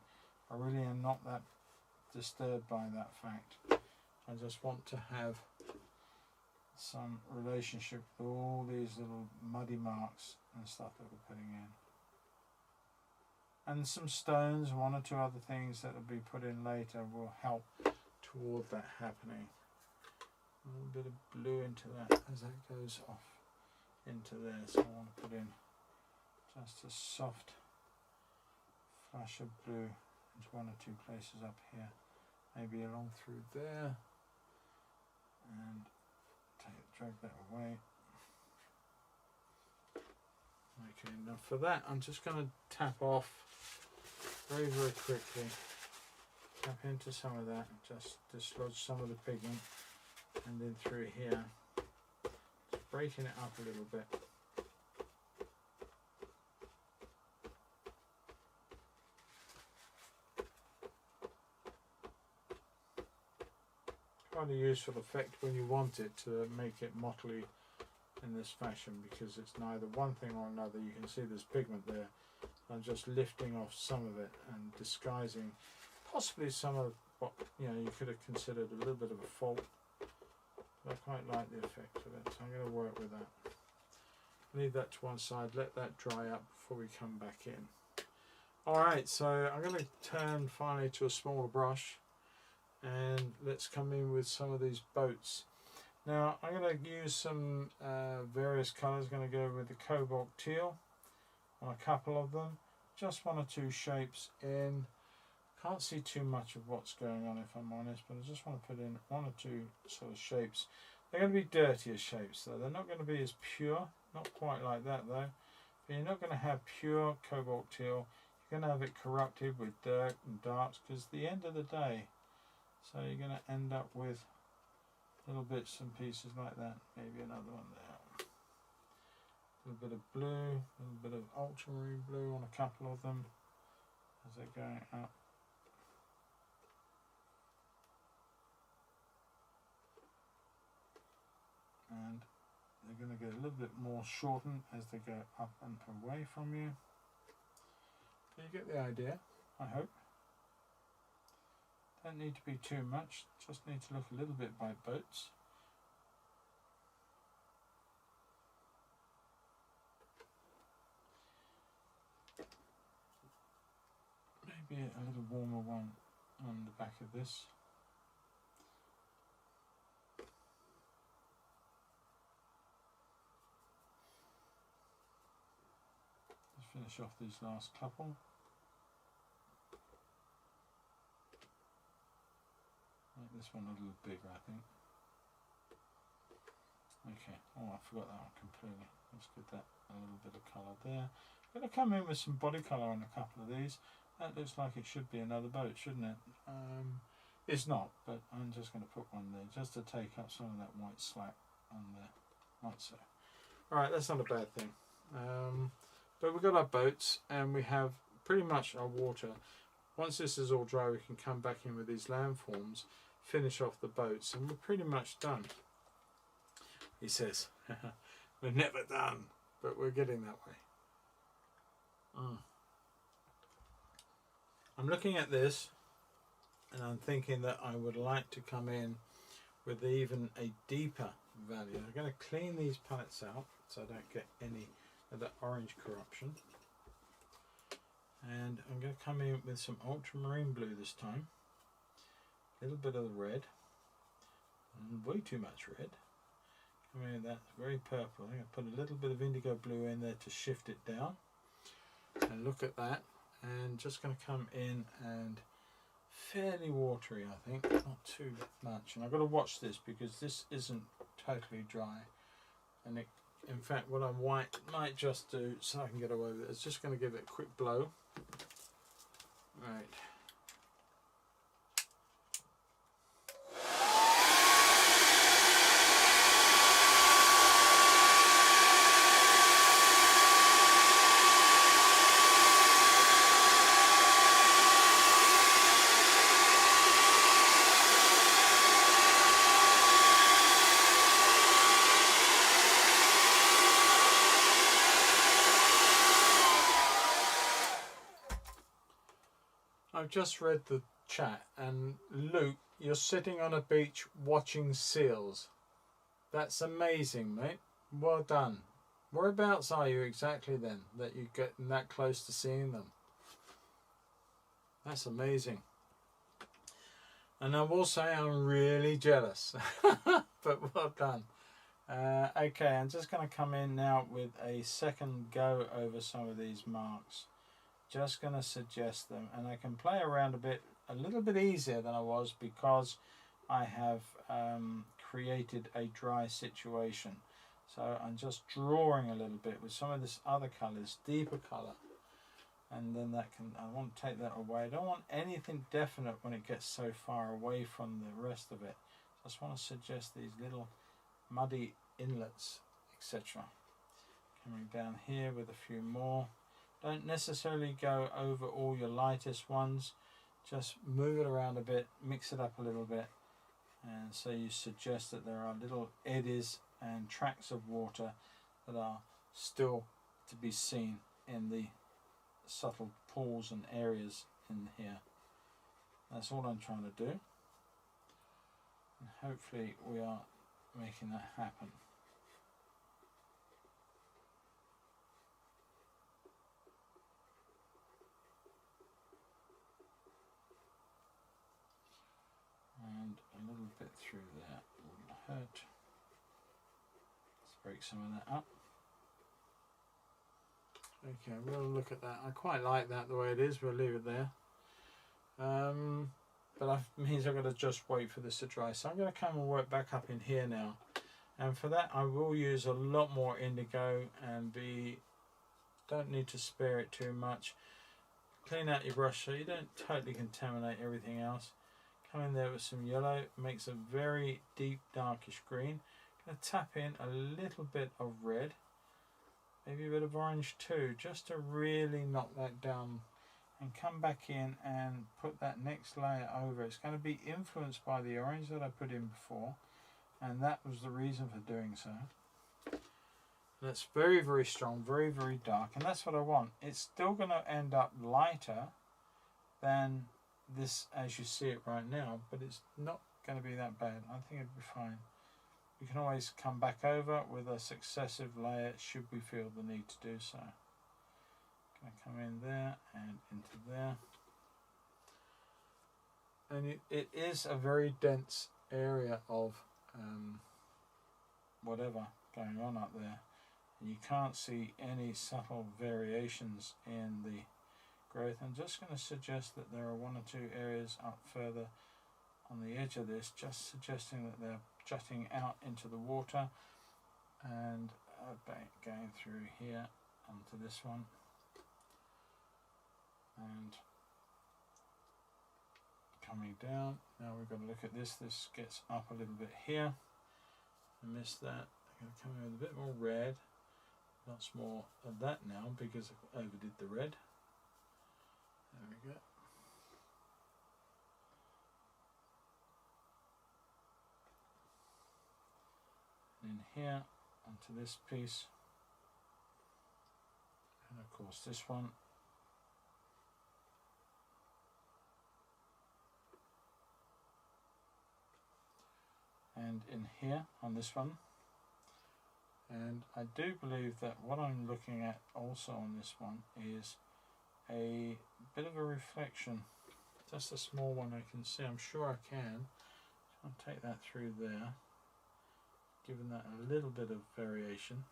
I really am not that disturbed by that fact. I just want to have some relationship with all these little muddy marks and stuff that we're putting in. And some stones, one or two other things that will be put in later will help toward that happening. A little bit of blue into that as that goes off into there, so I want to put in just a soft flash of blue into one or two places up here, maybe along through there, and drag that away. Okay, now for that I'm just going to tap off very quickly, tap into some of that and just dislodge some of the pigment and then through here, just breaking it up a little bit. Quite a useful effect when you want it to make it mottly in this fashion, because it's neither one thing or another. You can see there's pigment there. I'm just lifting off some of it and disguising possibly some of what you could have considered a little bit of a fault. But I quite like the effect of it, so I'm going to work with that. Leave that to one side, let that dry up before we come back in. Alright, so I'm going to turn finally to a smaller brush, and let's come in with some of these boats. Now I'm going to use some various colours. I'm going to go with the cobalt teal on a couple of them, just one or two shapes in. Can't see too much of what's going on, if I'm honest, but I just want to put in one or two sort of shapes. They're going to be dirtier shapes though. They're not going to be as pure, not quite like that though. But you're not going to have pure cobalt teal. You're going to have it corrupted with dirt and darks, because at the end of the day, so you're going to end up with little bits and pieces like that. Maybe another one there. A little bit of blue, a little bit of ultramarine blue on a couple of them as they're going up. And they're going to get a little bit more shortened as they go up and away from you. You get the idea, I hope. Don't need to be too much, just need to look a little bit like boats. Maybe a little warmer one on the back of this. Let's finish off these last couple. Make this one a little bigger, I think. Okay, oh, I forgot that one completely. Let's get that a little bit of colour there. I'm going to come in with some body colour on a couple of these. That looks like it should be another boat, shouldn't it? It's not, but I'm just going to put one there just to take up some of that white slack on there, like so. Alright, that's not a bad thing. But we've got our boats and we have pretty much our water. Once this is all dry, we can come back in with these landforms, finish off the boats, and we're pretty much done. He says, we're never done, but we're getting that way. I'm looking at this and I'm thinking that I would like to come in with even a deeper value. I'm going to clean these palettes out so I don't get any of that orange corruption. And I'm going to come in with some ultramarine blue this time. A little bit of the red. Way too much red. Come in with that very purple. I'm going to put a little bit of indigo blue in there to shift it down. And look at that. And just going to come in and fairly watery, I think. Not too much. And I've got to watch this because this isn't totally dry. And it, in fact, what I might just do, so I can get away with it, is just going to give it a quick blow. Right. I've just read the chat, and Luke, you're sitting on a beach watching seals. That's amazing, mate. Well done. Whereabouts are you exactly then, that you're getting that close to seeing them? That's amazing. And I will say I'm really jealous, but well done. Okay, I'm just going to come in now with a second go over some of these marks. Just going to suggest them, and I can play around a little bit easier than I was because I have created a dry situation. So I'm just drawing a little bit with some of this other colours, deeper colour, and then that can, I want to take that away. I don't want anything definite when it gets so far away from the rest of it. just want to suggest these little muddy inlets, etc. Coming down here with a few more. Don't necessarily go over all your lightest ones, just move it around a bit, mix it up a little bit, and so you suggest that there are little eddies and tracks of water that are still to be seen in the subtle pools and areas in here. That's all I'm trying to do, and hopefully we are making that happen. And a little bit through there wouldn't hurt. Let's break some of that up. Okay, we'll look at that. I quite like that the way it is. We'll leave it there. But that means I've got to just wait for this to dry. So I'm going to come and work back up in here now. And for that I will use a lot more indigo and don't need to spare it too much. Clean out your brush so you don't totally contaminate everything else. Come in there with some yellow, makes a very deep darkish green. Going to tap in a little bit of red, maybe a bit of orange too, just to really knock that down, and come back in and put that next layer over. It's going to be influenced by the orange that I put in before, and that was the reason for doing so. That's very, very strong, very, very dark, and that's what I want. It's still going to end up lighter than this as you see it right now, but it's not going to be that bad. I think it'll be fine. We can always come back over with a successive layer should we feel the need to do so. Going to come in there and into there, and it is a very dense area of whatever going on up there, and you can't see any subtle variations in the growth. I'm just going to suggest that there are one or two areas up further on the edge of this, just suggesting that they're jutting out into the water, and going through here onto this one, and coming down. Now we've got to look at this. This gets up a little bit here. I missed that. I'm going to come in with a bit more red. Lots more of that now because I overdid the red. There we go. In here onto this piece, and of course this one, and in here on this one. And I do believe that what I'm looking at also on this one is a bit of a reflection, just a small one I can see. I'm sure I can. I'll take that through there, giving that a little bit of variation.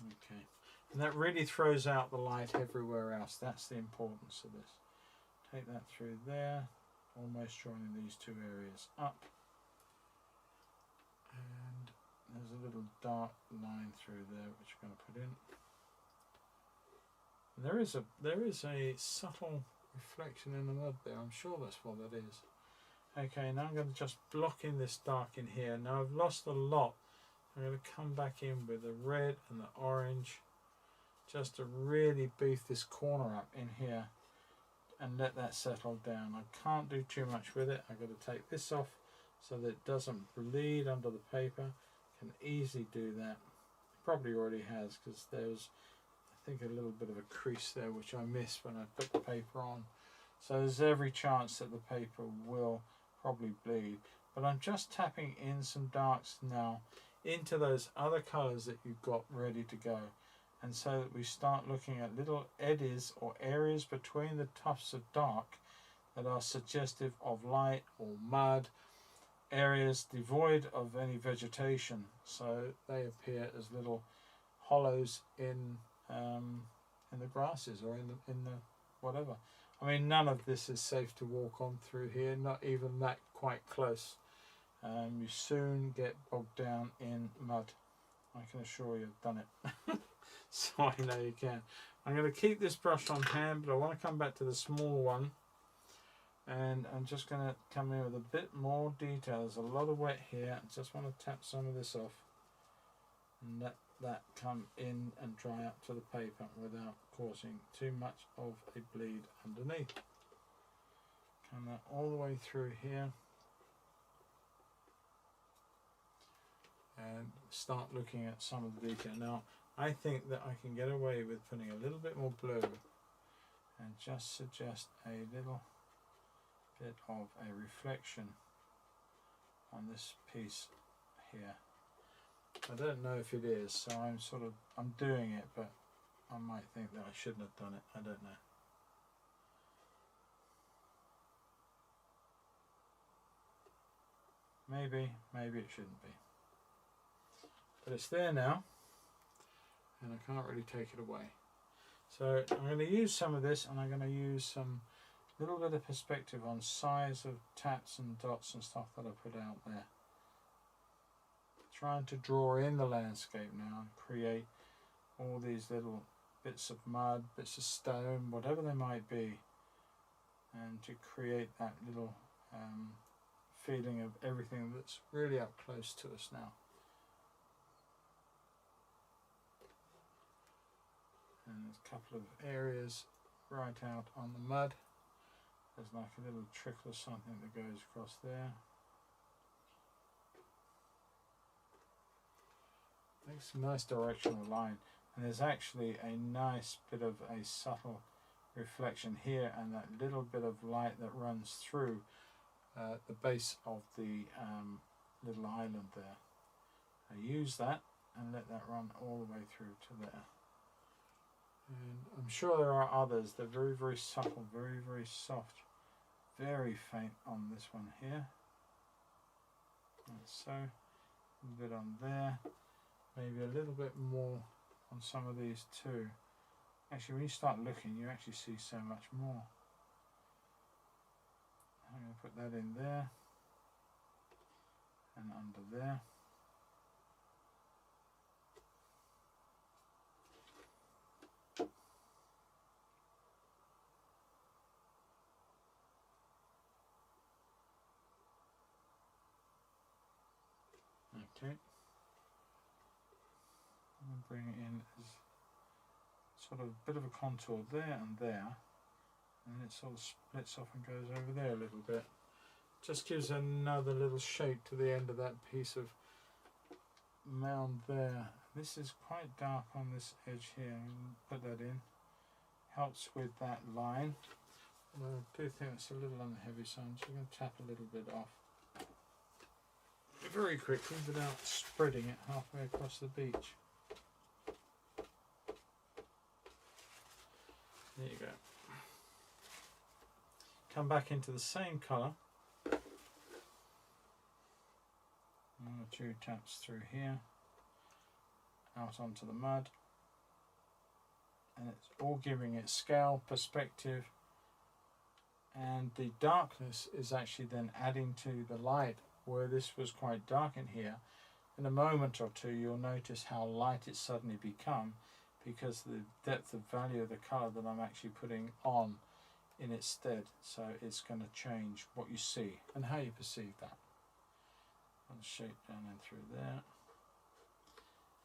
Okay, and that really throws out the light everywhere else. That's the importance of this. Take that through there, almost joining these two areas up. And there's a little dark line through there which I'm going to put in. And there is a subtle reflection in the mud there. I'm sure that's what that is. Okay, now I'm going to just block in this dark in here. Now I've lost a lot. I'm going to come back in with the red and the orange just to really beef this corner up in here and let that settle down. I can't do too much with it. I've got to take this off so that it doesn't bleed under the paper. Can easily do that. It probably already has, because there's, I think, a little bit of a crease there which I missed when I put the paper on. So there's every chance that the paper will probably bleed. But I'm just tapping in some darks now into those other colours that you've got ready to go. And so that we start looking at little eddies or areas between the tufts of dark that are suggestive of light or mud, areas devoid of any vegetation, so they appear as little hollows in the grasses or in the whatever. I mean, none of this is safe to walk on through here, not even that quite close. You soon get bogged down in mud. I can assure you I've done it. So I know you can. I'm going to keep this brush on hand, but I want to come back to the small one And I'm just going to come in with a bit more detail. There's a lot of wet here. I just want to tap some of this off and let that come in and dry up to the paper without causing too much of a bleed underneath. Come that all the way through here and start looking at some of the detail. Now I think that I can get away with putting a little bit more blue and just suggest a little bit of a reflection on this piece here. I don't know if it is, so I'm doing it, but I might think that I shouldn't have done it. I don't know. Maybe it shouldn't be. But it's there now, and I can't really take it away. So I'm going to use some of this, and I'm going to use some little bit of perspective on size of tats and dots and stuff that I put out there. Trying to draw in the landscape now and create all these little bits of mud, bits of stone, whatever they might be, and to create that little feeling of everything that's really up close to us now. And there's a couple of areas right out on the mud. There's like a little trickle of something that goes across there. Makes a nice directional line, and there's actually a nice bit of a subtle reflection here and that little bit of light that runs through the base of the little island there. I use that and let that run all the way through to there. And I'm sure there are others. They're very, very subtle, very, very soft, very faint on this one here. Like so. A little bit on there. Maybe a little bit more on some of these too. Actually, when you start looking, you actually see so much more. I'm going to put that in there and under there. Okay. I'm going to bring it in as sort of a bit of a contour there and there, and then it sort of splits off and goes over there a little bit. Just gives another little shape to the end of that piece of mound there. This is quite dark on this edge here, and put that in. Helps with that line. Although I do think it's a little on the heavy side, so I'm going to tap a little bit off very quickly without spreading it halfway across the beach. There you go. Come back into the same colour. 1 or 2 taps through here, out onto the mud, and it's all giving it scale, perspective, and the darkness is actually then adding to the light. Where this was quite dark in here, in a moment or two you'll notice how light it's suddenly become, because the depth of value of the colour that I'm actually putting on in its stead. So it's going to change what you see and how you perceive that. I'll shape down and through there.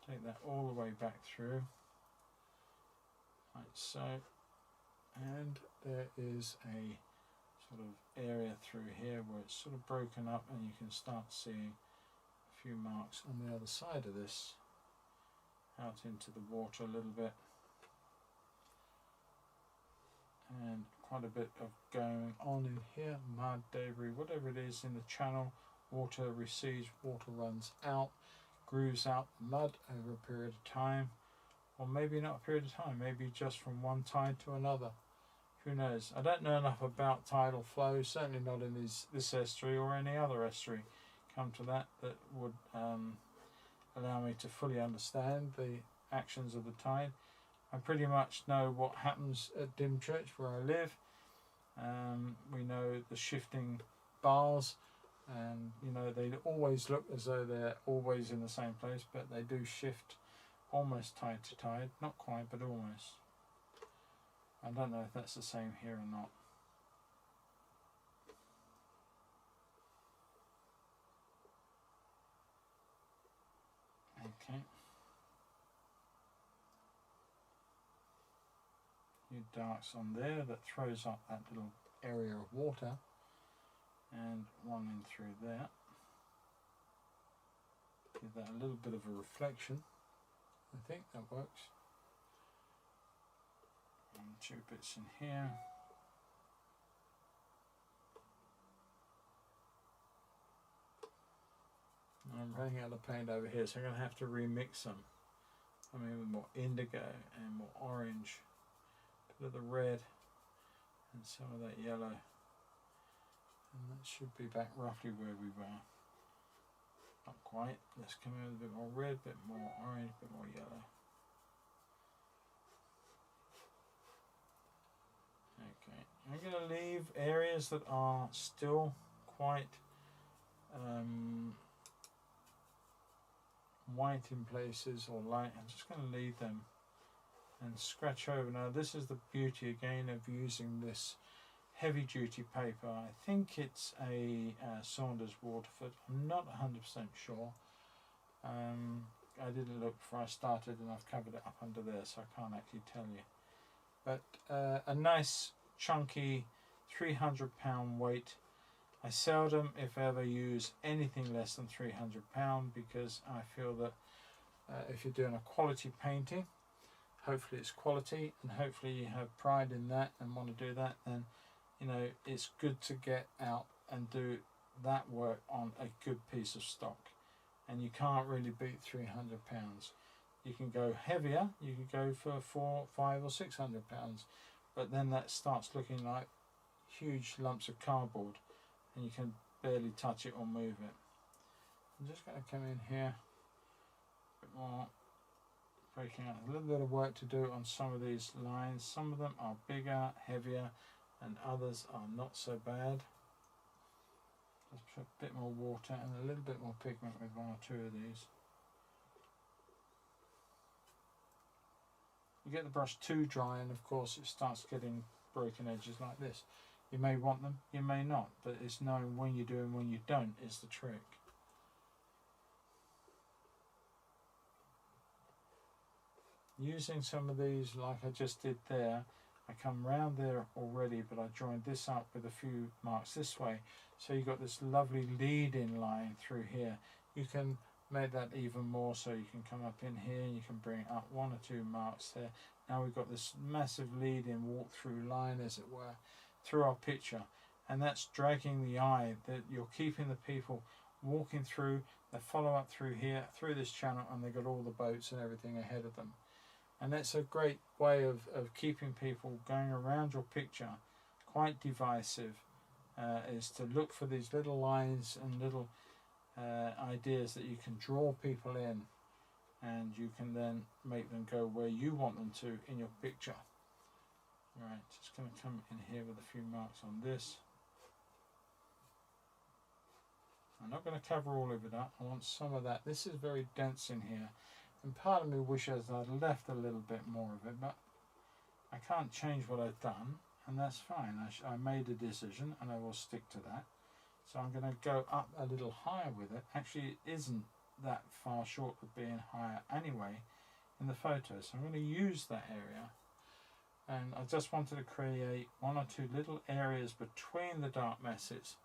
Take that all the way back through, like so, and there is a sort of area through here where it's sort of broken up, and you can start seeing a few marks on the other side of this, out into the water a little bit, and quite a bit of going on in here, mud, debris, whatever it is in the channel. Water recedes, water runs out, grooves out the mud over a period of time, or maybe not a period of time, maybe just from one tide to another. Who knows? I don't know enough about tidal flow, certainly not in this estuary or any other estuary. Come to that would allow me to fully understand the actions of the tide. I pretty much know what happens at Dymchurch where I live. We know the shifting bars, and you know they always look as though they're always in the same place, but they do shift almost tide to tide, not quite, but almost. I don't know if that's the same here or not. Okay. Few darks on there that throws up that little area of water, and one in through there. Give that a little bit of a reflection. I think that works. And 2 bits in here. I'm running out of paint over here, so I'm going to have to remix them. I mean, with more indigo and more orange, a bit of the red, and some of that yellow. And that should be back roughly where we were. Not quite. Let's come in with a bit more red, a bit more orange, a bit more yellow. Okay, I'm going to leave areas that are still quite white in places or light. I'm just going to leave them and scratch over. Now this is the beauty again of using this heavy duty paper. I think it's a Saunders Waterford. I'm not 100% sure. I didn't look before I started, and I've covered it up under there, so I can't actually tell you. But a nice chunky 300-pound weight. I seldom, if ever, use anything less than 300 pounds, because I feel that if you're doing a quality painting, hopefully it's quality, and hopefully you have pride in that and want to do that, then you know it's good to get out and do that work on a good piece of stock. And you can't really beat 300 pounds. You can go heavier, you can go for 400, 500 or 600 pounds, but then that starts looking like huge lumps of cardboard, and you can barely touch it or move it. I'm just going to come in here, a bit more, breaking out a little bit of work to do on some of these lines. Some of them are bigger, heavier, and others are not so bad. Let's put a bit more water and a little bit more pigment with 1 or 2 of these. You get the brush too dry, and of course it starts getting broken edges like this. You may want them, you may not, but it's knowing when you do and when you don't is the trick. Using some of these like I just did there, I come round there already, but I joined this up with a few marks this way, so you've got this lovely lead-in line through here. You can make that even more, so you can come up in here and you can bring up 1 or 2 marks there. Now we've got this massive lead-in walk-through line, as it were, through our picture, and that's dragging the eye, that you're keeping the people walking through. They follow up through here, through this channel, and they've got all the boats and everything ahead of them. And that's a great way of keeping people going around your picture. Quite divisive, is to look for these little lines and little ideas that you can draw people in, and you can then make them go where you want them to in your picture. Right, just going to come in here with a few marks on this. I'm not going to cover all of it up. I want some of that. This is very dense in here, and part of me wishes I'd left a little bit more of it, but I can't change what I've done, and that's fine. I made a decision, and I will stick to that. So I'm going to go up a little higher with it. Actually, it isn't that far short of being higher anyway in the photo, so I'm going to use that area. And I just wanted to create 1 or 2 little areas between the dark messes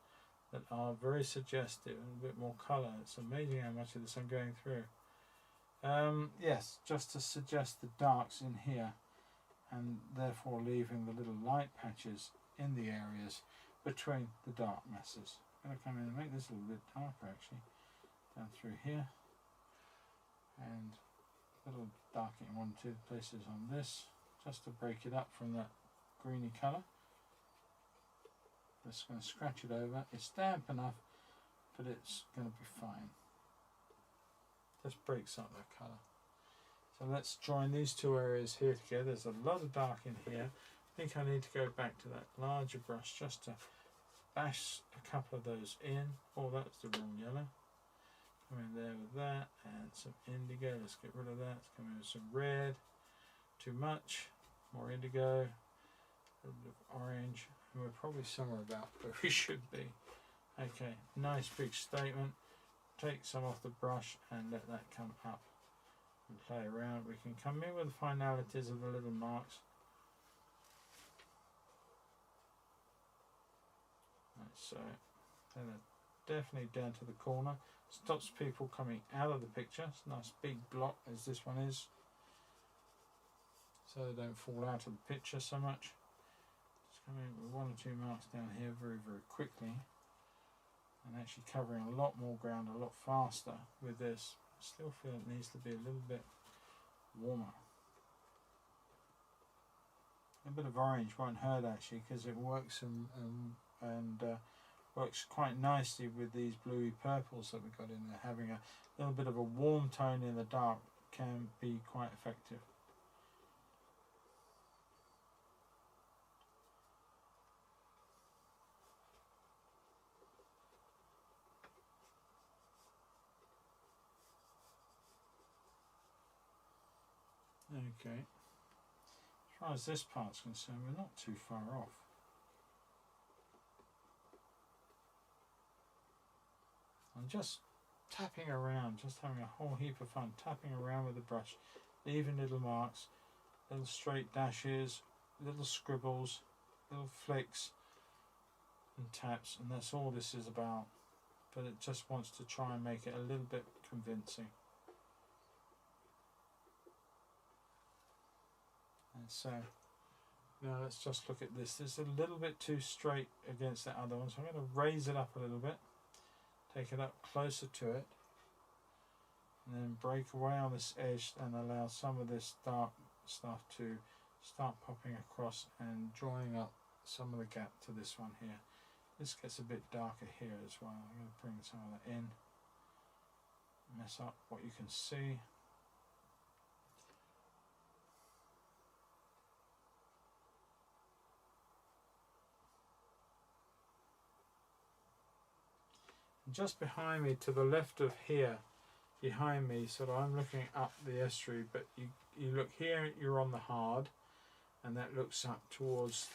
that are very suggestive and a bit more colour. It's amazing how much of this I'm going through. Yes, just to suggest the darks in here, and therefore leaving the little light patches in the areas between the dark messes. I'm going to come in and make this a little bit darker actually, down through here, and a little darker in 1 or 2 places on this, just to break it up from that greeny colour. Just going to scratch it over. It's damp enough, but it's going to be fine. Just breaks up that colour. So let's join these 2 areas here together. There's a lot of dark in here. I think I need to go back to that larger brush just to bash a couple of those in. Oh, that's the wrong yellow. Come in there with that, and some indigo. Let's get rid of that. Let's come in with some red. Too much. More indigo. A little bit of orange. And we're probably somewhere about where we should be. Okay, nice big statement. Take some off the brush and let that come up and play around. We can come in with the finalities of the little marks. Like so. Then definitely down to the corner. Stops people coming out of the picture. It's a nice big block as this one is, so they don't fall out of the picture so much. Just come in with 1 or 2 marks down here very quickly, and actually covering a lot more ground a lot faster with this. I still feel it needs to be a little bit warmer. A bit of orange won't hurt actually, because it works and works quite nicely with these bluey purples that we've got in there. Having a little bit of a warm tone in the dark can be quite effective. Okay, as far as this part's concerned, we're not too far off. I'm just tapping around, just having a whole heap of fun tapping around with the brush, leaving little marks, little straight dashes, little scribbles, little flicks and taps, and that's all this is about. But it just wants to try and make it a little bit convincing. And so now let's just look at this. It's a little bit too straight against that other one, so I'm going to raise it up a little bit, take it up closer to it, and then break away on this edge and allow some of this dark stuff to start popping across and drawing up some of the gap to this one here. This gets a bit darker here as well. I'm going to bring some of that in, mess up what you can see. Just behind me, to the left of here, behind me, so that I'm looking up the estuary, but you look here, you're on the hard, and that looks up towards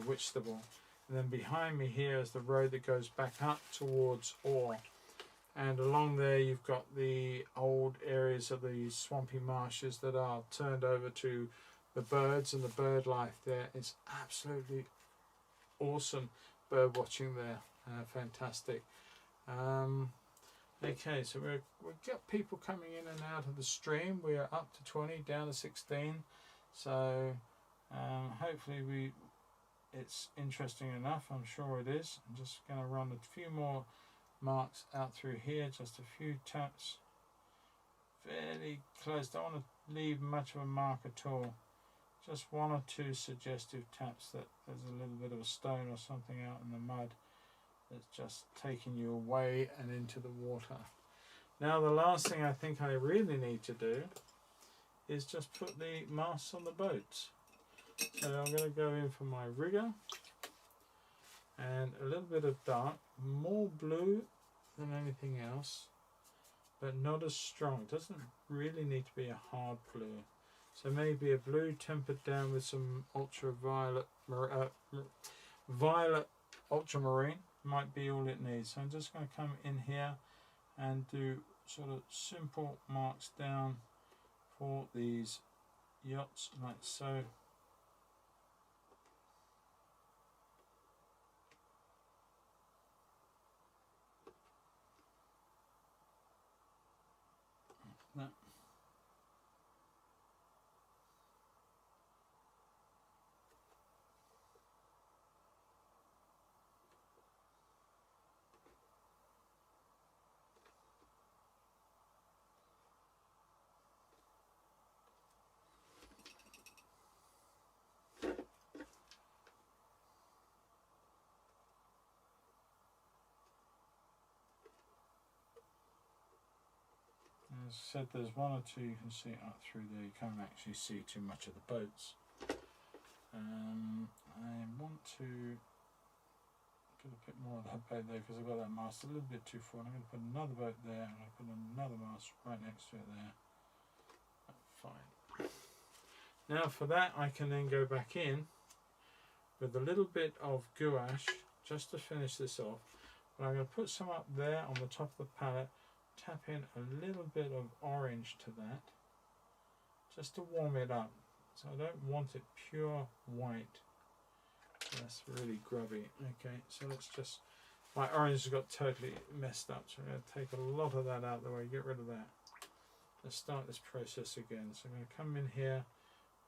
Whitstable. And then behind me here is the road that goes back up towards Oare. And along there you've got the old areas of the swampy marshes that are turned over to the birds and the bird life there. It's absolutely awesome bird watching there. Fantastic. Okay, so we've got people coming in and out of the stream. We are up to 20, down to 16. So hopefully it's interesting enough. I'm sure it is. I'm just going to run a few more marks out through here, just a few taps, fairly close. Don't want to leave much of a mark at all. Just 1 or 2 suggestive taps that there's a little bit of a stone or something out in the mud that's just taking you away and into the water. Now the last thing I think I really need to do is just put the masts on the boats. So I'm going to go in for my rigger and a little bit of dark, more blue than anything else, but not as strong. It doesn't really need to be a hard blue. So maybe a blue tempered down with some ultraviolet, violet ultramarine might be all it needs. So I'm just going to come in here and do sort of simple marks down for these yachts like so. That. As I said, there's 1 or 2 you can see up through there. You can't actually see too much of the boats. I want to put a bit more of that boat there because I've got that mast a little bit too forward. I'm going to put another boat there and I'll put another mast right next to it there. Fine. Now for that I can then go back in with a little bit of gouache just to finish this off. But I'm going to put some up there on the top of the palette. Tap in a little bit of orange to that, just to warm it up. So I don't want it pure white. That's really grubby. Okay, so let's just, my orange has got totally messed up, so I'm going to take a lot of that out of the way, get rid of that. Let's start this process again. So I'm going to come in here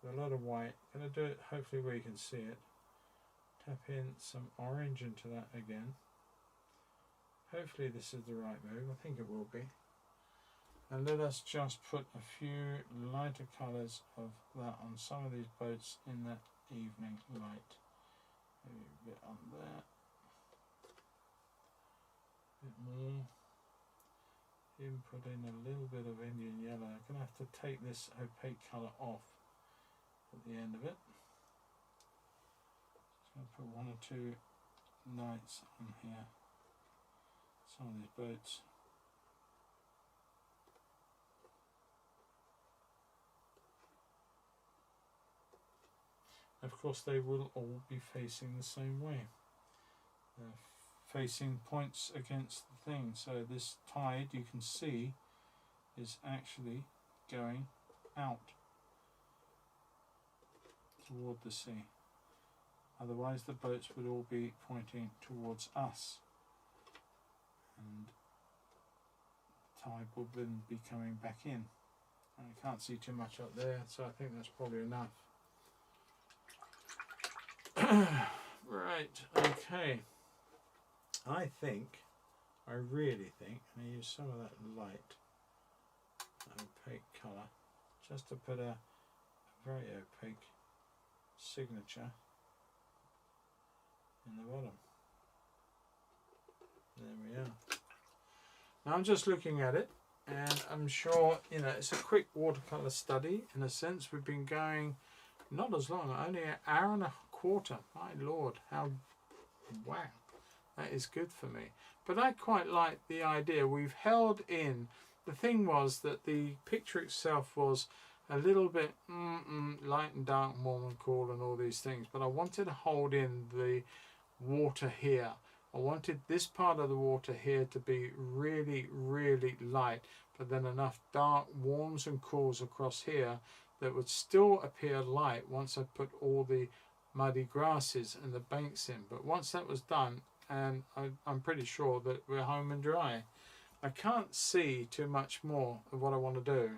with a lot of white. I'm going to do it hopefully where you can see it. Tap in some orange into that again. Hopefully this is the right move. I think it will be. And let us just put a few lighter colours of that on some of these boats in that evening light. Maybe a bit on there. A bit more. Even put in a little bit of Indian yellow. I'm going to have to take this opaque colour off at the end of it. Just going to put one or two lights on here. Some of these boats. Of course they will all be facing the same way. They're facing points against the thing. So this tide, you can see, is actually going out toward the sea. Otherwise the boats would all be pointing towards us. And the tide will then be coming back in. I can't see too much up there, so I think that's probably enough. Right, okay. I really think, I'm going to use some of that light, opaque colour, just to put a very opaque signature in the bottom. There we are. Now I'm just looking at it, and I'm sure, you know, it's a quick watercolour study in a sense. We've been going not as long, only an hour and a quarter. My lord, how wow, that is good for me. But I quite like the idea. We've held in. The thing was that the picture itself was a little bit light and dark, warm and cool and all these things, but I wanted to hold in the water here. I wanted this part of the water here to be really, really light, but then enough dark warms and cools across here that would still appear light once I put all the muddy grasses and the banks in. But once that was done, and I'm pretty sure that we're home and dry. I can't see too much more of what I want to do.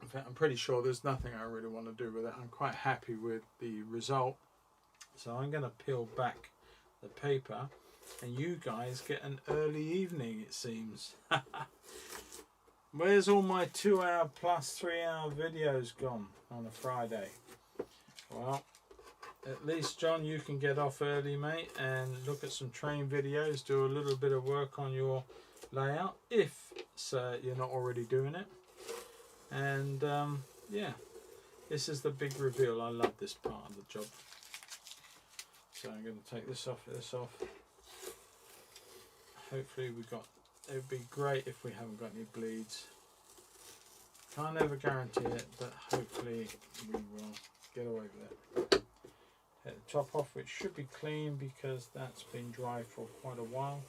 In fact, I'm pretty sure there's nothing I really want to do with it. I'm quite happy with the result. So I'm going to peel back the paper, and you guys get an early evening, it seems. Where's all my 2 hour plus 3 hour videos gone on a Friday? Well, at least John, you can get off early, mate, and look at some train videos, do a little bit of work on your layout, if you're not already doing it. And yeah, this is the big reveal. I love this part of the job. So I'm going to take this off, Hopefully we got, it would be great if we haven't got any bleeds. Can't ever guarantee it, but hopefully we will get away with it. Take the top off, which should be clean because that's been dry for quite a while.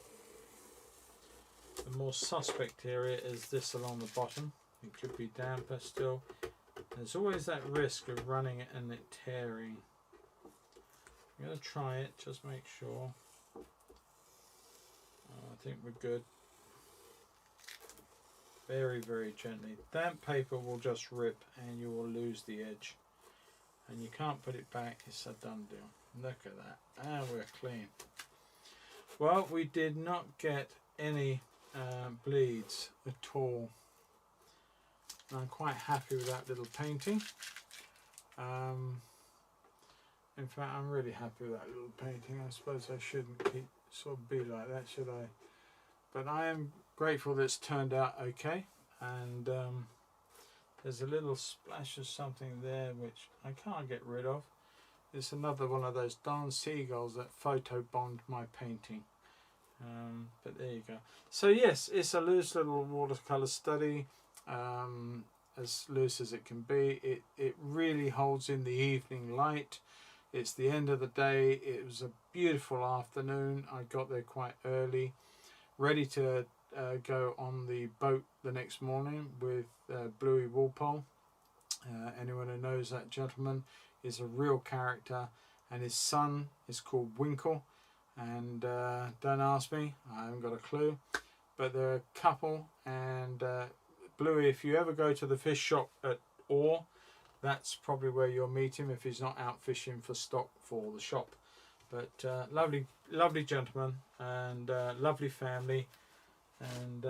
The more suspect area is this along the bottom. It could be damper still. There's always that risk of running it and it tearing. I'm going to try it, just make sure. I think we're good. Very, very gently. Damp paper will just rip and you will lose the edge. And you can't put it back, it's a done deal. Look at that. And we're clean. Well, we did not get any bleeds at all. I'm quite happy with that little painting. In fact, I'm really happy with that little painting. I suppose I shouldn't sort of be like that, should I? But I am grateful that it's turned out okay. And there's a little splash of something there which I can't get rid of. It's another one of those darn seagulls that photobombed my painting. But there you go. So yes, it's a loose little watercolour study. As loose as it can be. It really holds in the evening light. It's the end of the day. It was a beautiful afternoon. I got there quite early, ready to go on the boat the next morning with Bluey Walpole. Anyone who knows that gentleman is a real character, and his son is called Winkle, and don't ask me, I haven't got a clue, but they're a couple. And Bluey, if you ever go to the fish shop at Oare, that's probably where you'll meet him if he's not out fishing for stock for the shop. But lovely gentleman, and lovely family, and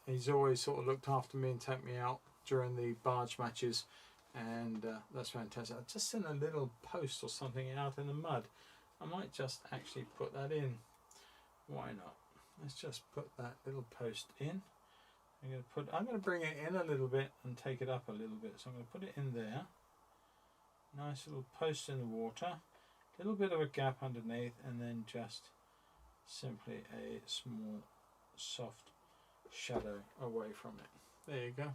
he's always sort of looked after me and taken me out during the barge matches, and that's fantastic. I've just seen a little post or something out in the mud. I might just actually put that in. Why not? Let's just put that little post in. I'm going to bring it in a little bit and take it up a little bit. So I'm going to put it in there. Nice little post in the water. A little bit of a gap underneath, and then just simply a small soft shadow away from it. There you go.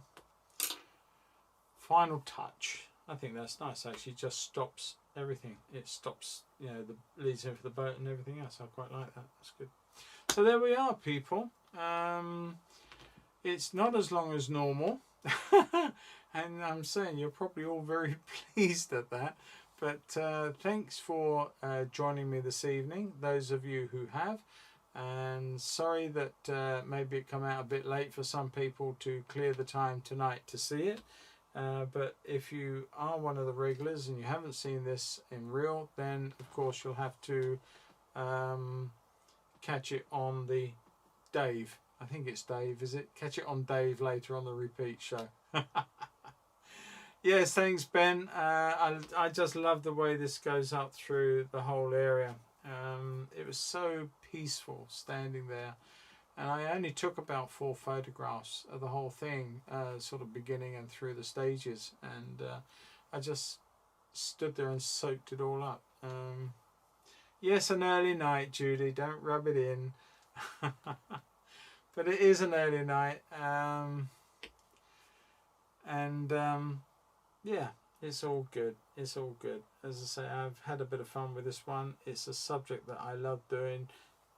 Final touch. I think that's nice actually. Just stops everything. It stops, you know, the leads in for the boat and everything else. I quite like that. That's good. So there we are, people. It's not as long as normal, and I'm saying you're probably all very pleased at that. But thanks for joining me this evening, those of you who have. And sorry that maybe it come out a bit late for some people to clear the time tonight to see it. But if you are one of the regulars and you haven't seen this in real, then of course you'll have to catch it on the Dave. I think it's Dave, is it? Catch it on Dave later on the repeat show. Yes, thanks Ben. I just love the way this goes up through the whole area. It was so peaceful standing there, and I only took about 4 photographs of the whole thing, sort of beginning and through the stages, and I just stood there and soaked it all up. Yes, an early night, Judy, don't rub it in. But it is an early night, yeah, it's all good. It's all good. As I say, I've had a bit of fun with this one. It's a subject that I love doing.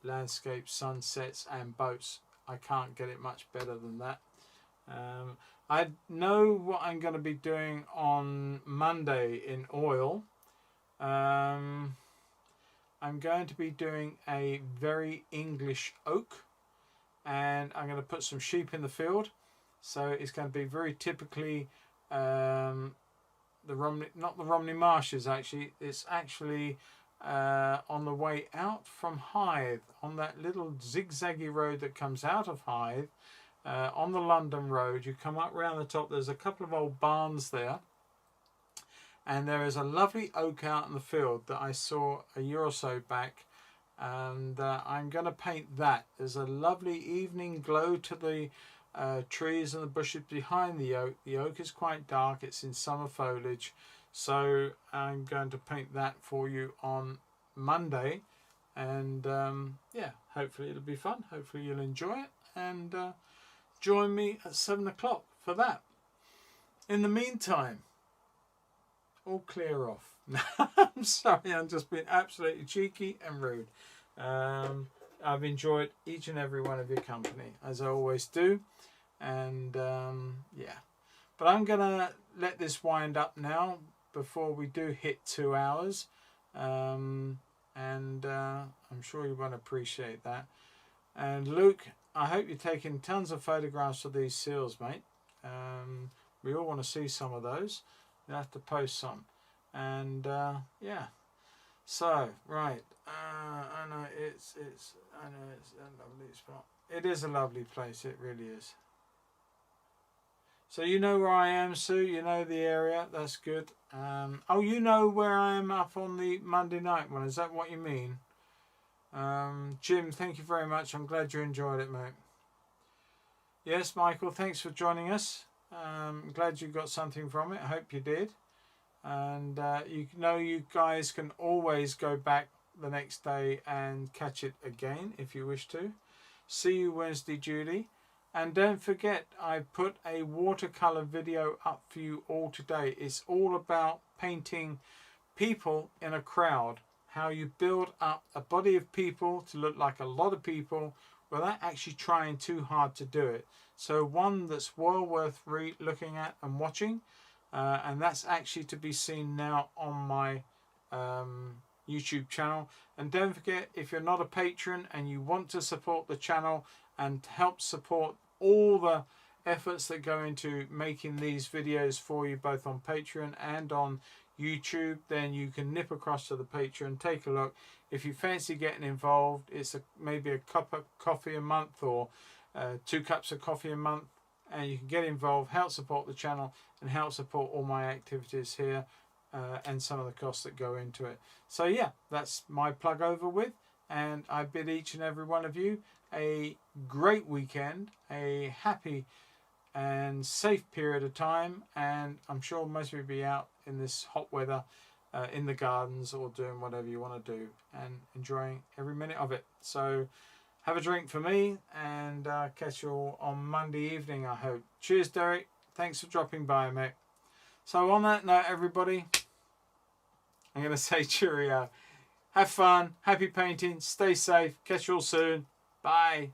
Landscapes, sunsets and boats. I can't get it much better than that. I know what I'm going to be doing on Monday in oil. I'm going to be doing a very English oak, and I'm going to put some sheep in the field. So it's going to be very typically the Romney, not the Oare Marshes actually. It's actually on the way out from Hythe, on that little zigzaggy road that comes out of Hythe, on the London road. You come up round the top, there's a couple of old barns there, and there is a lovely oak out in the field that I saw a year or so back, and I'm going to paint that. There's a lovely evening glow to the trees and the bushes behind the oak. The oak is quite dark, it's in summer foliage, so I'm going to paint that for you on Monday, and yeah, hopefully it'll be fun. Hopefully you'll enjoy it, and join me at 7 o'clock for that. In the meantime, all clear off. I'm sorry, I'm just being absolutely cheeky and rude. I've enjoyed each and every one of your company, as I always do, and yeah, but I'm gonna let this wind up now before we do hit 2 hours, and I'm sure you won't appreciate that. And Luke, I hope you're taking tons of photographs of these seals, mate. We all want to see some of those. You'll have to post some, and yeah. So right, I know it's a lovely spot. It is a lovely place. It really is. So you know where I am, Sue. You know the area. That's good. Oh, you know where I am up on the Monday night one. Is that what you mean? Jim, thank you very much. I'm glad you enjoyed it, mate. Yes, Michael, thanks for joining us. I'm glad you got something from it. I hope you did. And you know, you guys can always go back the next day and catch it again if you wish to. See you Wednesday, Judy. And don't forget, I put a watercolour video up for you all today. It's all about painting people in a crowd. How you build up a body of people to look like a lot of people without actually trying too hard to do it. So one that's well worth looking at and watching, and that's actually to be seen now on my YouTube channel. And don't forget, if you're not a patron and you want to support the channel and help support all the efforts that go into making these videos for you, both on Patreon and on YouTube, then you can nip across to the Patreon, take a look. If you fancy getting involved, it's maybe a cup of coffee a month, or 2 cups of coffee a month, and you can get involved, help support the channel, and help support all my activities here, and some of the costs that go into it. So yeah, that's my plug over with, and I bid each and every one of you a great weekend, a happy and safe period of time, and I'm sure most of you will be out in this hot weather, in the gardens, or doing whatever you want to do and enjoying every minute of it. So have a drink for me, and catch you all on Monday evening, I hope. Cheers, Derek. Thanks for dropping by, mate. So on that note, everybody, I'm going to say cheerio. Have fun, happy painting, stay safe, catch you all soon. Bye.